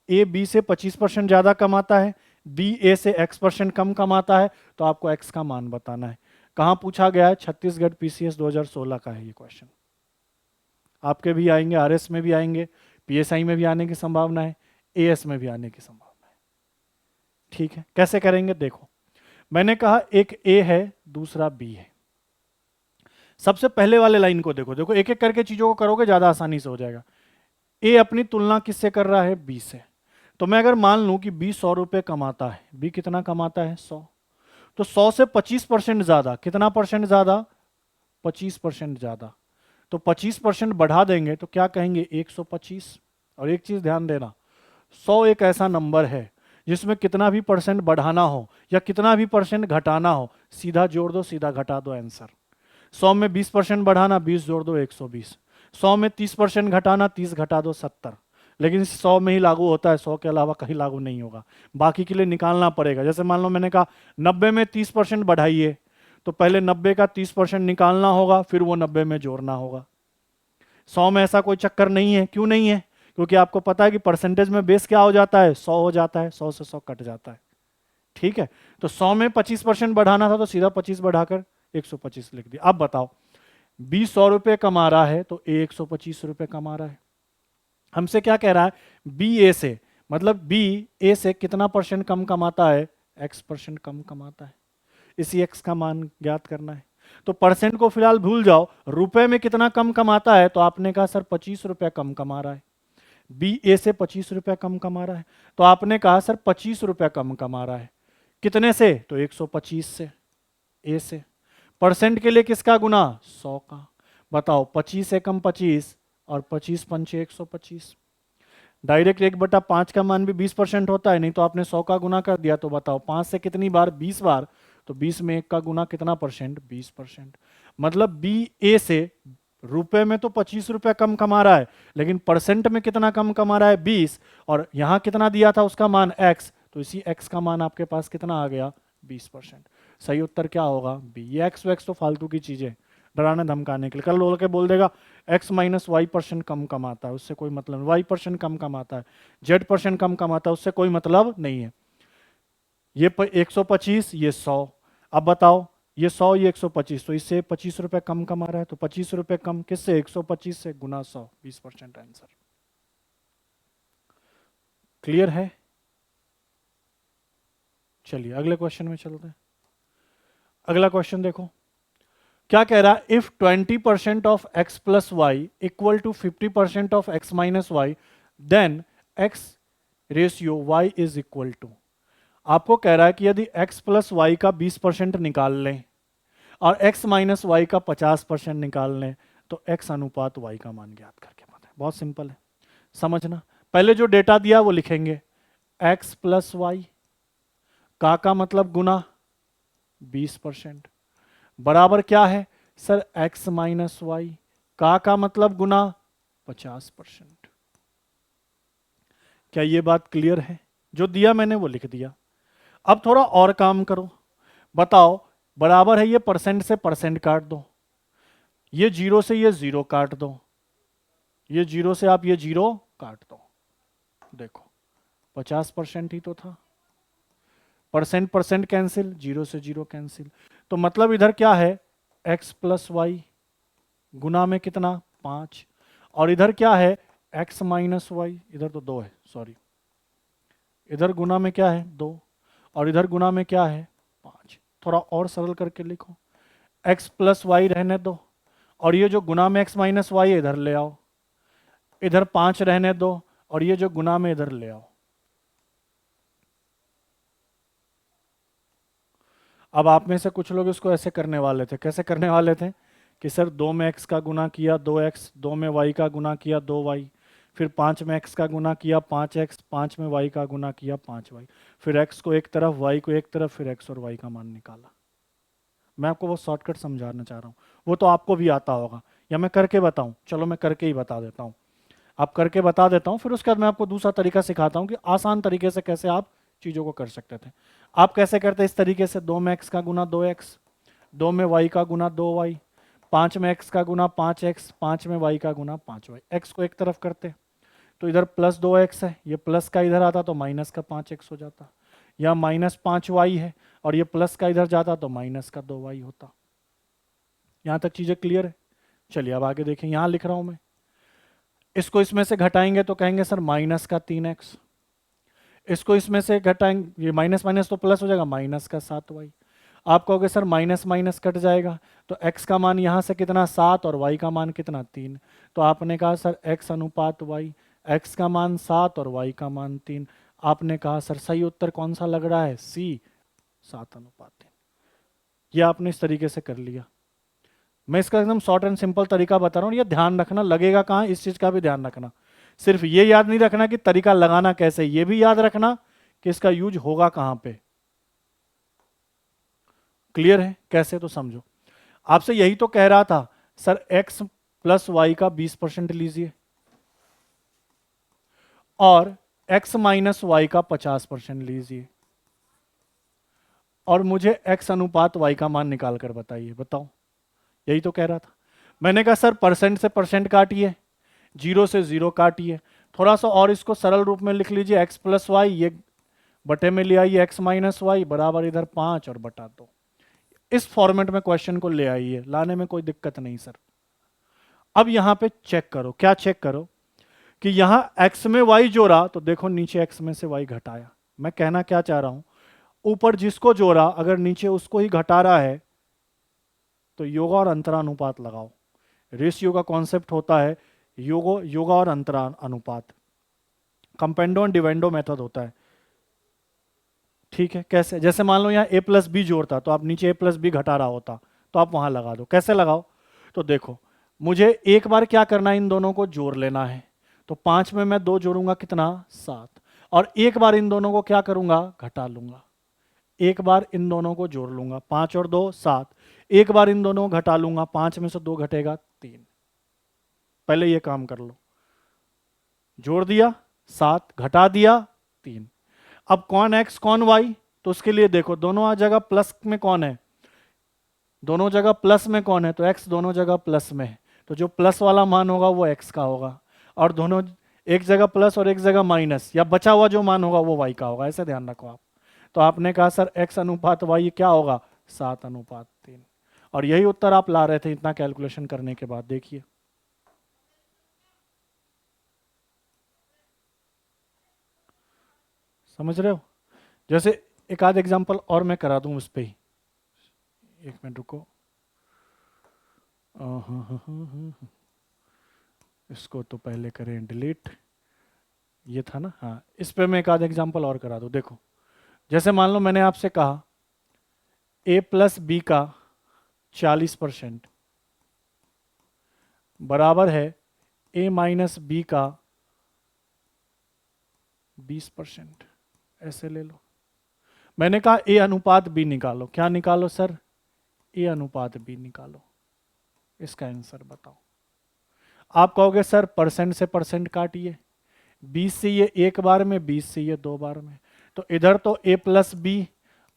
ए बी से 25% ज्यादा कमाता है, बी ए से x% कम कमाता है, तो आपको x का मान बताना है। कहां पूछा गया है, छत्तीसगढ़ पीसीएस 2016 का है ये क्वेश्चन। आपके भी आएंगे, आरएस में भी आएंगे, पीएसआई में भी आने की संभावना है, एएस में भी आने की संभावना है। ठीक है, कैसे करेंगे देखो, मैंने कहा एक ए है दूसरा बी है। सबसे पहले वाले लाइन को देखो, देखो एक एक करके चीजों को करोगे ज्यादा आसानी से हो जाएगा। ए अपनी तुलना किससे कर रहा है, बी से। तो मैं अगर मान लूं कि बी 100 रुपए कमाता है, बी कितना कमाता है 100, तो 100 से 25% ज्यादा, कितना परसेंट ज्यादा, 25% ज्यादा, तो 25% बढ़ा देंगे तो क्या कहेंगे 125। और एक चीज ध्यान देना, 100 एक ऐसा नंबर है जिसमें कितना भी परसेंट बढ़ाना हो या कितना भी परसेंट घटाना हो, सीधा जोड़ दो सीधा घटा दो आंसर। 100 में 20% बढ़ाना, 20 जोड़ दो 120। 100 में 30% घटाना, 30 घटा दो 70। लेकिन 100 में ही लागू होता है, 100 के अलावा कहीं लागू नहीं होगा, बाकी के लिए निकालना पड़ेगा। जैसे मान लो मैंने कहा 90 में 30% बढ़ाइए, तो पहले 90 का 30% निकालना होगा, फिर वो 90 में जोड़ना होगा। 100 में ऐसा कोई चक्कर नहीं है, क्यों नहीं है, क्योंकि आपको पता है कि परसेंटेज में बेस क्या हो जाता है, 100 हो जाता है, 100 से 100 कट जाता है। ठीक है, तो 100 में 25% बढ़ाना था तो सीधा 25 बढ़ाकर 125 लिख दिया। अब बताओ, बी 100 रुपए कमा रहा है तो ए 125 रुपए कमा रहा है। हमसे क्या कह रहा है, बी ए से, मतलब बी ए से कितना परसेंट कम कमाता है, x% कम कमाता है। इसी x का मान ज्ञात करना है। तो परसेंट को फिलहाल भूल जाओ, रुपए में कितना कम कमाता है, तो आपने कहा सर 25 रुपए कम कमा रहा है। बी ए से 25 रुपए कम कमा रहा है, तो आपने कहा सर 25 रुपए कम कमा रहा है। कितने से, तो 125 से, ए से। परसेंट के लिए किसका गुना, 100 का। बताओ 25 से कम 25 और 25 पंचे 125। डायरेक्ट 1/5 का मान भी 20% होता है, नहीं तो आपने 100 का गुना कर दिया। तो बताओ 5 से कितनी बार, 20 बार, तो 20 में 1 का गुना कितना परसेंट, 20%। मतलब बी ए से रुपए में तो 25 रुपए कम कमा रहा है, लेकिन परसेंट में कितना कम कमा रहा है, 20। और यहां कितना दिया था उसका मान x, तो इसी x का मान आपके पास कितना आ गया, 20%। सही उत्तर क्या होगा? बी। ये एक्स वैक्स तो फालतू की चीजें, डराने धमकाने के लिए। कल बोल के बोल देगा एक्स माइनस वाई % कम कमाता है, उससे कोई मतलब नहीं। वाई % कम कमाता है, जेड % कम कमाता है, उससे कोई मतलब नहीं है। ये 125, ये 100। अब बताओ ये 100, ये 125, तो इससे 25 रुपए कम कमा रहा है, तो 25 रुपए कम किससे? 125 से, गुना 100, 20% आंसर। क्लियर है? चलिए अगले क्वेश्चन में चलते हैं। अगला क्वेश्चन देखो क्या कह रहा है। If 20% of X plus Y equal to 50% of X minus Y, then X ratio Y is equal to. आपको कह रहा है कि यदि x प्लस वाई का 20% निकाल लें और x माइनस वाई का 50% निकाल लें, तो x अनुपात y का मान ज्ञात करके बताएं। बहुत सिंपल है, समझना। पहले जो डेटा दिया वो लिखेंगे, x प्लस वाई का मतलब गुना 20%, बराबर क्या है सर? x माइनस वाई का मतलब गुना 50%। क्या ये बात क्लियर है? जो दिया मैंने वो लिख दिया। अब थोड़ा और काम करो, बताओ बराबर है, ये परसेंट से परसेंट काट दो, ये जीरो से ये जीरो काट दो, ये जीरो से आप ये जीरो काट दो। देखो 50% ही तो था, परसेंट परसेंट कैंसिल, जीरो से जीरो कैंसिल। तो मतलब इधर क्या है? x प्लस वाई गुना में कितना? 5। और इधर क्या है? x माइनस वाई, इधर तो 2 है, सॉरी, इधर गुना में क्या है? 2, और इधर गुना में क्या है? 5। थोड़ा और सरल करके लिखो, x प्लस वाई रहने दो, और ये जो गुना में x माइनस वाई इधर ले आओ, इधर 5 रहने दो, और ये जो गुना में इधर ले आओ। अब आप में से कुछ लोग इसको ऐसे करने वाले थे। कैसे करने वाले थे कि सर 2 में x का गुना किया 2x, 2 में y का गुना किया 2y, फिर 5 में x का गुना किया 5x, 5 में y का गुना किया 5y, फिर x को एक तरफ y को एक तरफ, फिर x और y का मान निकाला। मैं आपको वो शॉर्टकट समझाना चाह रहा हूँ, वो तो आपको भी आता होगा, या मैं करके बताऊं? चलो मैं करके ही बता देता हूँ। आप करके बता देता हूँ, फिर उसके बाद मैं आपको दूसरा तरीका सिखाता हूँ कि आसान तरीके से कैसे आप चीज़ों को कर सकते थे। आप कैसे करते इस तरीके से, 2 में x का गुना 2x, 2 में y का गुना 2y, 5 में x का गुना 5x, 5 में y का गुना 5y। x को एक तरफ करते तो इधर प्लस 2x है, ये प्लस का इधर आता तो माइनस का 5x हो जाता, या माइनस 5y है और ये प्लस का इधर जाता तो माइनस का 2y होता। यहाँ तक चीज़ें क्लियर है? चलिए अब आगे देखें, यहाँ लिख रहा हूँ मैं, इसको इसमें से घटाएंगे तो कहेंगे सर माइनस का 3x, इसको इसमें से घटाएंगे, ये माइनस माइनस तो प्लस हो जाएगा, माइनस का 7y। आप कहोगे सर माइनस माइनस कट जाएगा, तो x का मान यहाँ से कितना? 7, और y का मान कितना? 3। तो आपने कहा सर x अनुपात y, x का मान 7 और y का मान 3। आपने कहा सर सही उत्तर कौन सा लग रहा है? सी, 7:3। ये आपने इस तरीके से कर लिया। मैं इसका एकदम शॉर्ट एंड सिंपल तरीका बता रहा हूँ, ये ध्यान रखना, लगेगा कहाँ इस चीज़ का भी ध्यान रखना। सिर्फ ये याद नहीं रखना कि तरीका लगाना कैसे, ये भी याद रखना कि इसका यूज होगा कहाँ पे। क्लियर है? कैसे तो समझो। आपसे यही तो कह रहा था सर x प्लस वाई का 20% लीजिए और x माइनस वाई का 50% लीजिए, और मुझे x अनुपात y का मान निकाल कर बताइए। बताओ, यही तो कह रहा था। मैंने कहा सर परसेंट से परसेंट काटिए, जीरो से जीरो काटिए, थोड़ा सा और इसको सरल रूप में लिख लीजिए, x प्लस वाई, ये बटे में ले आइए x माइनस वाई, बराबर इधर 5 और बटा 2। इस फॉर्मेट में क्वेश्चन को ले आइए, लाने में कोई दिक्कत नहीं सर। अब यहां पे चेक करो, क्या चेक करो कि यहां x में y जोड़ा तो देखो नीचे x में से y घटाया। मैं कहना क्या चाह रहा हूं, ऊपर जिसको जोड़ा अगर नीचे उसको ही घटा रहा है तो योगा और अंतरानुपात लगाओ। रेशियो का कॉन्सेप्ट होता है योगा और अंतरानुपात, कंपेंडो एंड डिवेंडो मेथड होता है। ठीक है, कैसे? जैसे मान लो यहाँ a प्लस बी जोड़ता तो आप नीचे a प्लस बी घटा रहा होता तो आप वहां लगा दो। कैसे लगाओ? तो देखो मुझे एक बार क्या करना है, इन दोनों को जोड़ लेना है। तो 5 में मैं 2 जोड़ूंगा, कितना? 7। और एक बार इन दोनों को क्या करूंगा? घटा लूंगा। एक बार इन दोनों को जोड़ लूंगा, 5 और 2 7। एक बार इन दोनों को घटा लूंगा, 5 में से 2 घटेगा 3। पहले ये काम कर लो, जोड़ दिया 7, घटा दिया 3। अब कौन x कौन y? तो उसके लिए देखो दोनों जगह प्लस में कौन है, दोनों जगह प्लस में कौन है, तो x दोनों जगह प्लस में है, तो जो प्लस वाला मान होगा वो x का होगा, और दोनों एक जगह प्लस और एक जगह माइनस या बचा हुआ जो मान होगा वो y का होगा, ऐसे ध्यान रखो आप। तो आपने कहा सर x अनुपात y क्या होगा, 7:3, और यही उत्तर आप ला रहे थे इतना कैलकुलेशन करने के बाद। देखिए समझ रहे हो। जैसे एक आध एग्जांपल और मैं करा दूं उस पे ही, एक मिनट रुको। इसको तो पहले करें डिलीट, ये था ना, हाँ इस पे मैं एक आध एग्जांपल और करा दूं। देखो जैसे मान लो मैंने आपसे कहा a प्लस बी का 40% बराबर है a माइनस बी का 20%, ऐसे ले लो। मैंने कहा a अनुपात b निकालो, क्या निकालो सर, a अनुपात b निकालो। इसका आंसर बताओ। आप कहोगे सर परसेंट से परसेंट काटिए, 20 से ये एक बार में, 20 से ये दो बार में, तो इधर तो a प्लस बी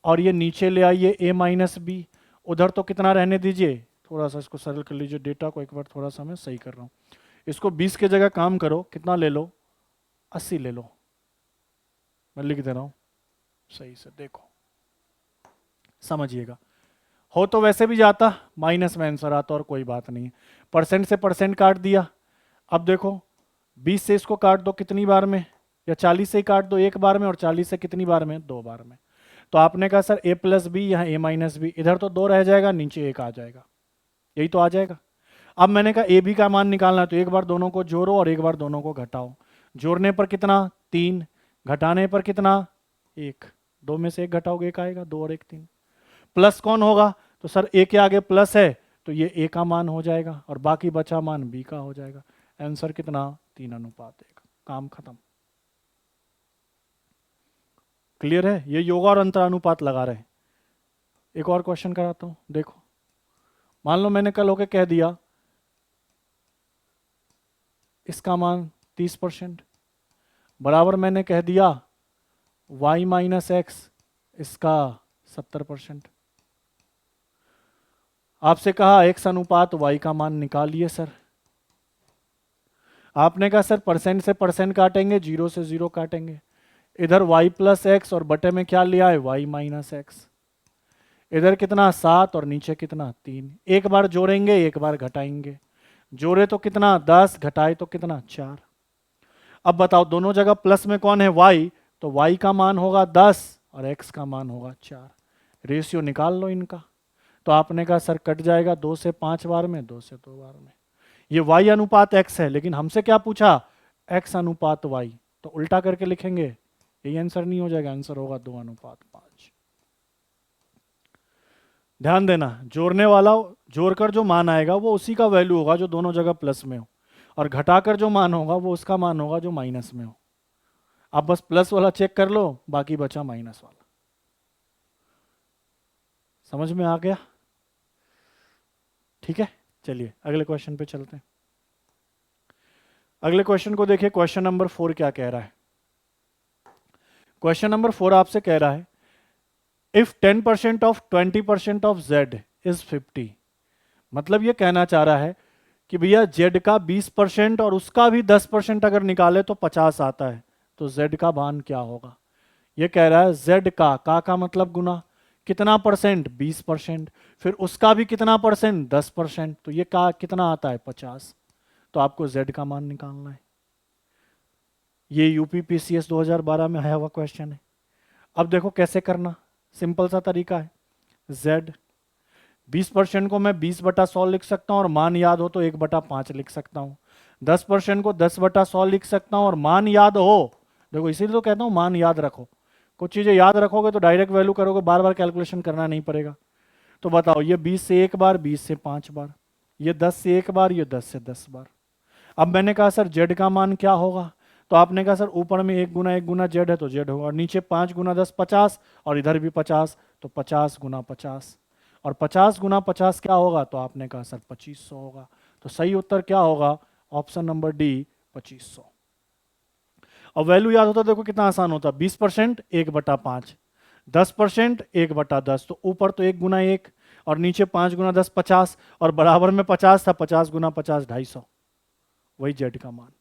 और ये नीचे ले आइए a माइनस बी, उधर तो कितना रहने दीजिए, थोड़ा सा इसको सरल कर लीजिए, डेटा को एक बार थोड़ा सा मैं सही कर रहा हूँ। इसको 20 के जगह काम करो, कितना ले लो, 80 ले लो, मैं लिख दे रहा हूँ सही से, देखो समझिएगा। हो तो वैसे भी जाता, माइनस में आंसर आता और कोई बात नहीं है। परसेंट से परसेंट काट दिया। अब देखो 20 से इसको काट दो कितनी बार में, या 40 से ही काट दो एक बार में, और 40 से कितनी बार में, दो बार में। तो आपने कहा सर a प्लस बी, यहाँ a माइनस बी, इधर तो दो रह जाएगा, नीचे एक आ जाएगा, यही तो आ जाएगा। अब मैंने कहा ए बी का मान निकालना है, तो एक बार दोनों को जोड़ो और एक बार दोनों को घटाओ। जोड़ने पर कितना 3, घटाने पर कितना 1, दो में से एक घटाओगे एक आएगा, 2 और 1 3। प्लस कौन होगा, तो सर ए के आगे प्लस है तो ये ए का मान हो जाएगा और बाकी बचा मान बी का हो जाएगा। आंसर कितना 3:1, काम खत्म। क्लियर है, ये योगा और अंतरानुपात लगा रहे हैं। एक और क्वेश्चन कराता हूं, देखो मान लो मैंने कल होके कह दिया इसका मान 30%, बराबर मैंने कह दिया y माइनस एक्स इसका 70%। आपसे कहा x अनुपात y का मान निकालिए सर। आपने कहा सर परसेंट से परसेंट काटेंगे, जीरो से जीरो काटेंगे, इधर y प्लस एक्स और बटे में क्या लिया है y माइनस एक्स, इधर कितना 7 और नीचे कितना 3, एक बार जोड़ेंगे एक बार घटाएंगे, जोड़े तो कितना 10, घटाए तो कितना 4। अब बताओ दोनों जगह प्लस में कौन है y, तो y का मान होगा 10 और x का मान होगा 4। रेशियो निकाल लो इनका। तो आपने कहा सर कट जाएगा 2 से 5 बार में, 2 से 2 बार में। ये y अनुपात x है, लेकिन हमसे क्या पूछा x अनुपात y, तो उल्टा करके लिखेंगे, यही आंसर नहीं हो जाएगा, आंसर होगा 2:5। ध्यान देना, जोड़ने वाला जोड़कर जो मान आएगा वो उसी का वैल्यू होगा जो दोनों जगह प्लस में हो, और घटाकर जो मान होगा वो उसका मान होगा जो माइनस में हो। आप बस प्लस वाला चेक कर लो, बाकी बचा माइनस वाला। समझ में आ गया, ठीक है। चलिए अगले क्वेश्चन पे चलते हैं। अगले क्वेश्चन को देखिए, क्वेश्चन नंबर 4 क्या कह रहा है। क्वेश्चन नंबर 4 आपसे कह रहा है if 10% of 20% of z is 50, मतलब ये कहना चाह रहा है कि भैया z का 20% और उसका भी 10% अगर निकाले तो 50 आता है, तो z का मान क्या होगा। ये कह रहा है z का मतलब गुना कितना परसेंट 20%, फिर उसका भी कितना परसेंट 10%, तो ये का कितना आता है 50। तो आपको z का मान निकालना है। ये यूपीपीसीएस 2012 में आया हुआ क्वेश्चन है। अब देखो कैसे करना, सिंपल सा तरीका है। z 20% को मैं 20/100 लिख सकता हूं और मान याद हो तो 1/5 लिख सकता हूं। 10% को 10/100 लिख सकता हूं और मान याद हो, देखो इसीलिए तो कहता हूं मान याद रखो। कुछ चीजें याद रखोगे तो डायरेक्ट वैल्यू करोगे, बार बार कैलकुलेशन करना नहीं पड़ेगा। तो बताओ ये 20 से एक बार, 20 से 5 बार, ये 10 से एक बार, ये 10 से 10 बार। अब मैंने कहा सर z का मान क्या होगा, तो आपने कहा सर ऊपर में 1 गुना z है तो z होगा, और नीचे 5 गुना 10 50, और इधर भी 50, तो 50 गुना 50, और 50 गुना 50 क्या होगा, तो आपने कहा सर 2500 होगा। तो सही उत्तर क्या होगा, ऑप्शन नंबर डी 2500। अब वैल्यू याद होता देखो कितना आसान होता, 20% 1/5, 10%, 1/10, तो ऊपर तो 1 × 1 और नीचे 5 × 10 50, और बराबर में 50 था, 50 × 50 250, वही जेड का मान।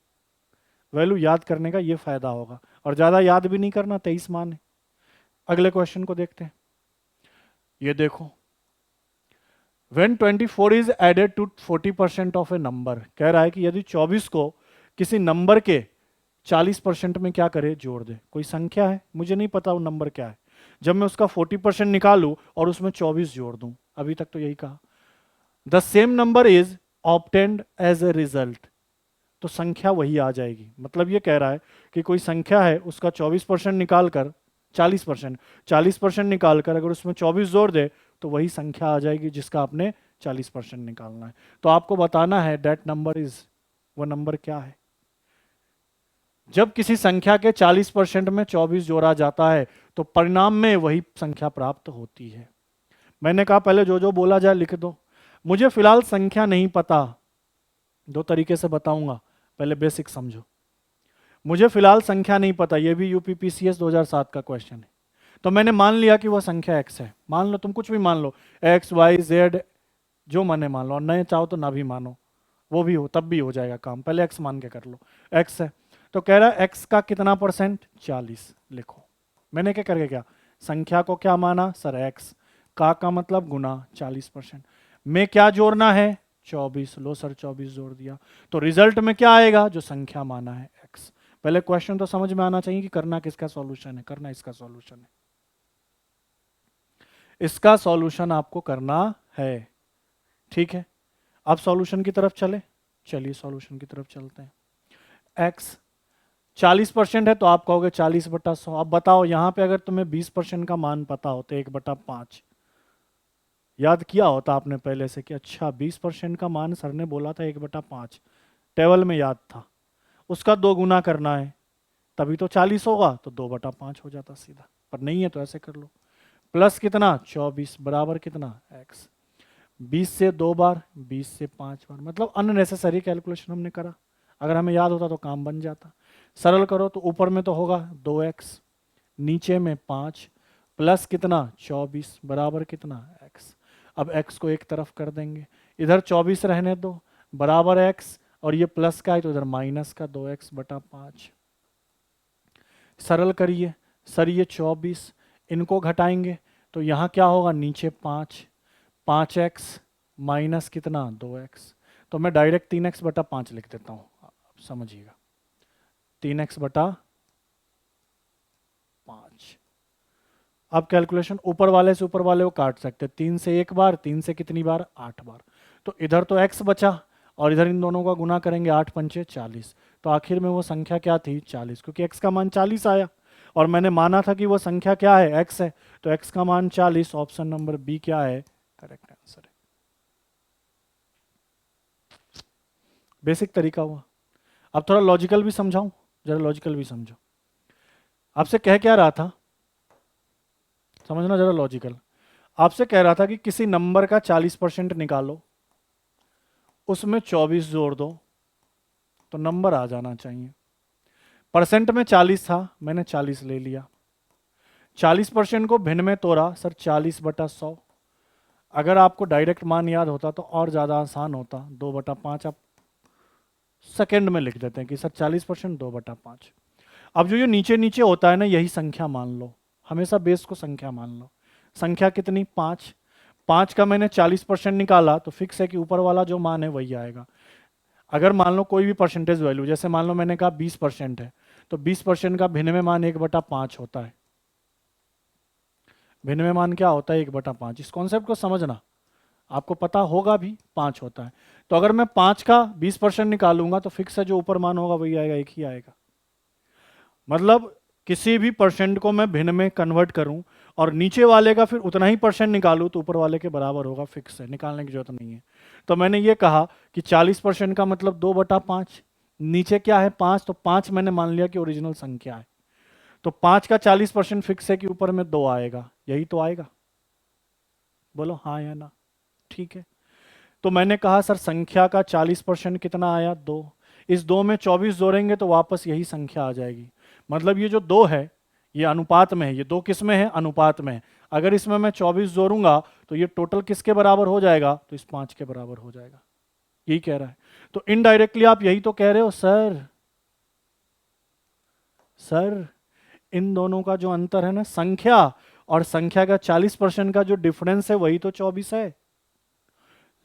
वैल्यू याद करने का ये फायदा होगा, और ज्यादा याद भी नहीं करना, 23 मान है। अगले क्वेश्चन को देखते हैं। ये देखो, When 24 is added to 40% of a number, कह रहा है कि यदि 24 को किसी नंबर के 40% में क्या करे, जोड़ दे। कोई संख्या है, मुझे नहीं पता वो नंबर क्या है, जब मैं उसका 40% निकालूं और उसमें 24 जोड़ दूं, अभी तक तो यही कहा। The same number is obtained as a result, तो संख्या वही आ जाएगी। मतलब ये कह रहा है कि कोई संख्या है, उसका 24% निकाल कर 40% निकाल कर अगर उसमें 24 जोड़ दे तो वही संख्या आ जाएगी जिसका आपने 40% निकालना है। तो आपको बताना है दैट नंबर इज, वो नंबर क्या है। जब किसी संख्या के 40% में 24 जोड़ा जाता है तो परिणाम में वही संख्या प्राप्त होती है। मैंने कहा पहले जो जो बोला जाए लिख दो। मुझे फिलहाल संख्या नहीं पता, दो तरीके से बताऊंगा, पहले बेसिक समझो। मुझे फिलहाल संख्या नहीं पता, ये भी यूपीपीसीएस 2007 का क्वेश्चन है। तो मैंने मान लिया कि वह संख्या x है। मान लो, तुम कुछ भी मान लो, x y z जो माने मान लो, और नहीं चाहो तो ना भी मानो, वो भी हो, तब भी हो जाएगा काम। पहले x मान के कर लो, x है। तो कह रहा है x का कितना %, 40 लिखो। मैंने क्या करके, क्या संख्या को क्या माना सर, x का मतलब गुना 40%। में क्या जोड़ना है, 24, लो सर 24 जोड़ दिया। तो रिजल्ट में क्या आएगा, जो संख्या माना है x। पहले क्वेश्चन तो समझ में आना चाहिए कि करना किसका सॉल्यूशन है, करना इसका सॉल्यूशन है, इसका सॉल्यूशन आपको करना है, ठीक है। अब सॉल्यूशन की तरफ चले, चलिए सॉल्यूशन की तरफ चलते हैं। x 40% है तो आप कहोगे 40/100। अब बताओ यहां पे अगर तुम्हें 20% का मान पता हो तो 1/5 याद किया होता आपने पहले से कि अच्छा 20% का मान सर ने बोला था 1/5, टेबल में याद था, उसका 2 गुना करना है तभी तो 40 होगा, तो 2/5 हो जाता सीधा। पर नहीं है तो ऐसे कर लो, प्लस कितना 24 बराबर कितना x। 20 से 2 बार, 20 से 5 बार, मतलब अननेसेसरी कैलकुलेशन हमने करा। अगर हमें याद होता तो काम बन जाता। सरल करो तो ऊपर में तो होगा 2x, नीचे में 5, प्लस कितना 24 बराबर कितना x। अब x को एक तरफ कर देंगे, इधर 24 रहने दो बराबर x, और ये प्लस का है तो इधर माइनस का 2x/5। सरल करिए सर, ये 24 इनको घटाएंगे तो यहाँ क्या होगा, नीचे 5x माइनस कितना 2x। तो मैं डायरेक्ट 3x/5 लिख देता हूँ, आप समझिएगा 3x/5। अब कैलकुलेशन ऊपर वाले से ऊपर वाले को काट सकते हैं, 3 से 1 बार, 3 से कितनी बार 8 बार। तो इधर तो x बचा और इधर इन दोनों का गुना करेंगे, 8 पंचे 40। तो आखिर में वो संख्या क्या थी, 40, क्योंकि x का मान 40 आया और मैंने माना था कि वो संख्या क्या है, x है। तो x का मान 40, ऑप्शन नंबर बी क्या है, करेक्ट आंसर है। बेसिक तरीका हुआ। अब थोड़ा लॉजिकल भी समझाऊं, जरा लॉजिकल भी समझो। आपसे कह क्या रहा था, समझना जरा लॉजिकल। आपसे कह रहा था कि किसी नंबर का 40% निकालो, उसमें 24 जोड़ दो तो नंबर आ जाना चाहिए। परसेंट में 40 था, मैंने 40 ले लिया। 40% को भिन्न में तोड़ा, सर 40/100। अगर आपको डायरेक्ट मान याद होता तो और ज़्यादा आसान होता, 2/5 आप सेकेंड में लिख देते हैं कि सर 40% 2/5। अब जो ये नीचे नीचे होता है ना, यही संख्या मान लो, हमेशा बेस को संख्या मान लो। संख्या कितनी, 5। 5 का मैंने 40% निकाला तो फिक्स है कि ऊपर वाला जो मान है वही आएगा। अगर मान लो कोई भी परसेंटेज वैल्यू, जैसे मान लो मैंने कहा 20% है, तो 20% का भिन्न में मान 1/5 होता है। भिन्न में मान क्या होता है, 1/5। इस कॉन्सेप्ट को समझना, आपको पता होगा भी, 5 होता है। तो अगर मैं 5 का 20% निकालूंगा तो फिक्स है जो ऊपर मान होगा वही आएगा, एक ही आएगा। मतलब किसी भी परसेंट को मैं भिन्न में कन्वर्ट करूं और नीचे वाले का फिर उतना ही परसेंट निकालूं तो ऊपर वाले के बराबर होगा, फिक्स है, निकालने की जरूरत नहीं है। तो मैंने ये कहा कि 40% का मतलब 2/5, नीचे क्या है 5, तो 5 मैंने मान लिया कि ओरिजिनल संख्या है। तो 5 का 40% फिक्स है कि ऊपर में 2 आएगा, यही तो आएगा, बोलो हाँ या ना, ठीक है। तो मैंने कहा सर संख्या का 40% कितना आया, 2। इस 2 में 24 जोड़ेंगे तो वापस यही संख्या आ जाएगी। मतलब ये जो 2 है ये अनुपात में है, ये दो किस में है, अनुपात में है। अगर इसमें मैं 24 जोड़ूंगा तो ये टोटल किसके बराबर हो जाएगा, तो इस 5 के बराबर हो जाएगा। यही कह रहा है। तो इनडायरेक्टली आप यही तो कह रहे हो सर, सर इन दोनों का जो अंतर है ना, संख्या और संख्या का 40% का जो डिफरेंस है वही तो 24 है।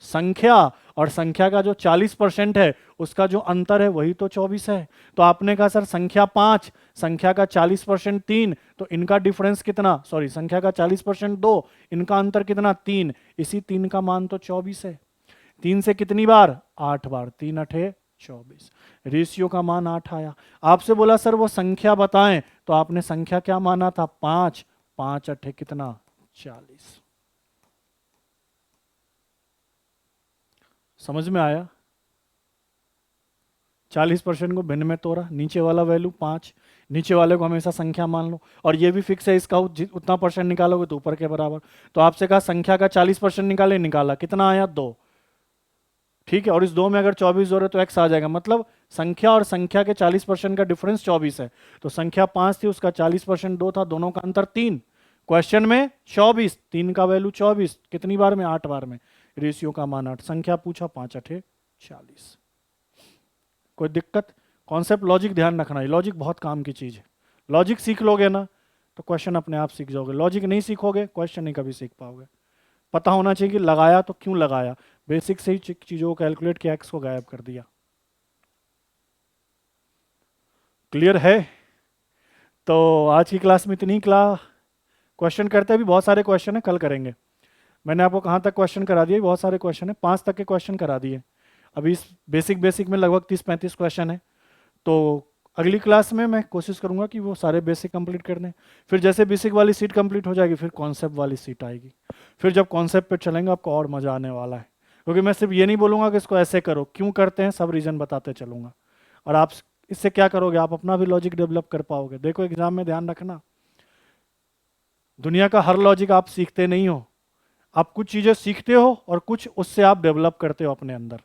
संख्या और संख्या का जो 40% है उसका जो अंतर है वही तो 24 है। तो आपने कहा सर संख्या 5, संख्या का 40% 3, तो इनका डिफरेंस कितना, सॉरी संख्या का 40% 2, इनका अंतर कितना 3, इसी 3 का मान तो 24 है। 3 से कितनी बार, 8 बार, 3 अठे 24, रेशियो का मान 8 आया। आपसे बोला सर वो संख्या बताएं, तो आपने संख्या क्या माना था, 5, 5 अठे कितना 40। समझ में आया। 40% को भिन्न में तोड़ा, नीचे वाला वैल्यू 5, नीचे वाले को हमेशा संख्या मान लो, और ये भी फिक्स है, इसका उतना परसेंट निकालोगे तो ऊपर के बराबर। तो आपसे कहा संख्या का 40% निकाले, निकाला कितना आया 2, ठीक है। और इस 2 में अगर 24 जोड़े तो x आ जाएगा, मतलब संख्या और संख्या के 40% का डिफरेंस 24 है। तो संख्या 5 थी, उसका 40% 2 था, दोनों का अंतर 3, क्वेश्चन में 24, 3 का वैल्यू 24, कितनी बार में, 8 बार में, रेशियो का मान 8, संख्या पूछा 5 अठे 40। कोई दिक्कत, कॉन्सेप्ट लॉजिक ध्यान रखना है, लॉजिक बहुत काम की चीज़ है। लॉजिक सीख लोगे ना तो क्वेश्चन अपने आप सीख जाओगे, लॉजिक नहीं सीखोगे क्वेश्चन नहीं कभी सीख पाओगे। पता होना चाहिए कि लगाया तो क्यों लगाया, बेसिक से ही चीज़ों को कैलकुलेट किया, एक्स को गायब कर दिया। क्लियर है। तो आज की क्लास में इतनी क्वेश्चन करते हैं, अभी बहुत सारे क्वेश्चन है, कल करेंगे। मैंने आपको कहाँ तक क्वेश्चन करा दिए, बहुत सारे क्वेश्चन है, 5 तक के क्वेश्चन करा दिए। अभी इस बेसिक में लगभग 30-35 क्वेश्चन है। तो अगली क्लास में मैं कोशिश करूंगा कि वो सारे बेसिक कंप्लीट कर दें। फिर जैसे बेसिक वाली सीट कंप्लीट हो जाएगी, फिर कॉन्सेप्ट वाली सीट आएगी। फिर जब कॉन्सेप्ट पे चलेंगे आपको और मज़ा आने वाला है, क्योंकि मैं सिर्फ ये नहीं बोलूँगा कि इसको ऐसे करो, क्यों करते हैं सब रीज़न बताते चलूँगा। और आप इससे क्या करोगे, आप अपना भी लॉजिक डेवलप कर पाओगे। देखो एग्जाम में ध्यान रखना, दुनिया का हर लॉजिक आप सीखते नहीं हो, आप कुछ चीज़ें सीखते हो और कुछ उससे आप डेवलप करते हो अपने अंदर।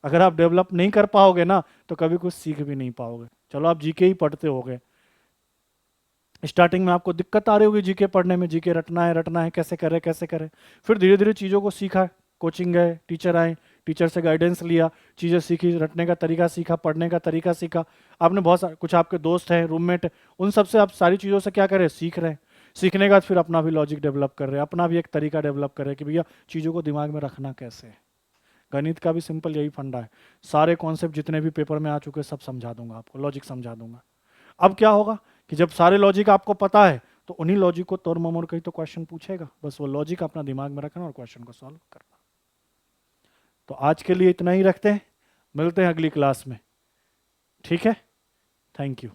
अगर आप डेवलप नहीं कर पाओगे ना तो कभी कुछ सीख भी नहीं पाओगे। चलो आप जीके ही पढ़ते होगे, स्टार्टिंग में आपको दिक्कत आ रही होगी जीके पढ़ने में, जीके रटना है, कैसे करें। फिर धीरे धीरे चीज़ों को सीखा, कोचिंग गए, टीचर आए, टीचर से गाइडेंस लिया, चीज़ें सीखी, रटने का तरीका सीखा, पढ़ने का तरीका सीखा। आपने बहुत सारे, कुछ आपके दोस्त हैं, रूममेट, उन सब से आप सारी चीज़ों से क्या करें, सीख रहे हैं। सीखने के बाद फिर अपना भी लॉजिक डेवलप कर रहे हैं, अपना भी एक तरीका डेवलप कर रहे हैं कि भैया चीज़ों को दिमाग में रखना कैसे है। गणित का भी सिंपल यही फंडा है। सारे कॉन्सेप्ट जितने भी पेपर में आ चुके सब समझा दूंगा आपको, लॉजिक समझा दूंगा। अब क्या होगा कि जब सारे लॉजिक आपको पता है तो उन्हीं लॉजिक को तोड़ ममोड़ कहीं तो क्वेश्चन पूछेगा, बस वो लॉजिक अपना दिमाग में रखना और क्वेश्चन को सॉल्व करना। तो आज के लिए इतना ही रखते हैं, मिलते हैं अगली क्लास में, ठीक है। Thank you.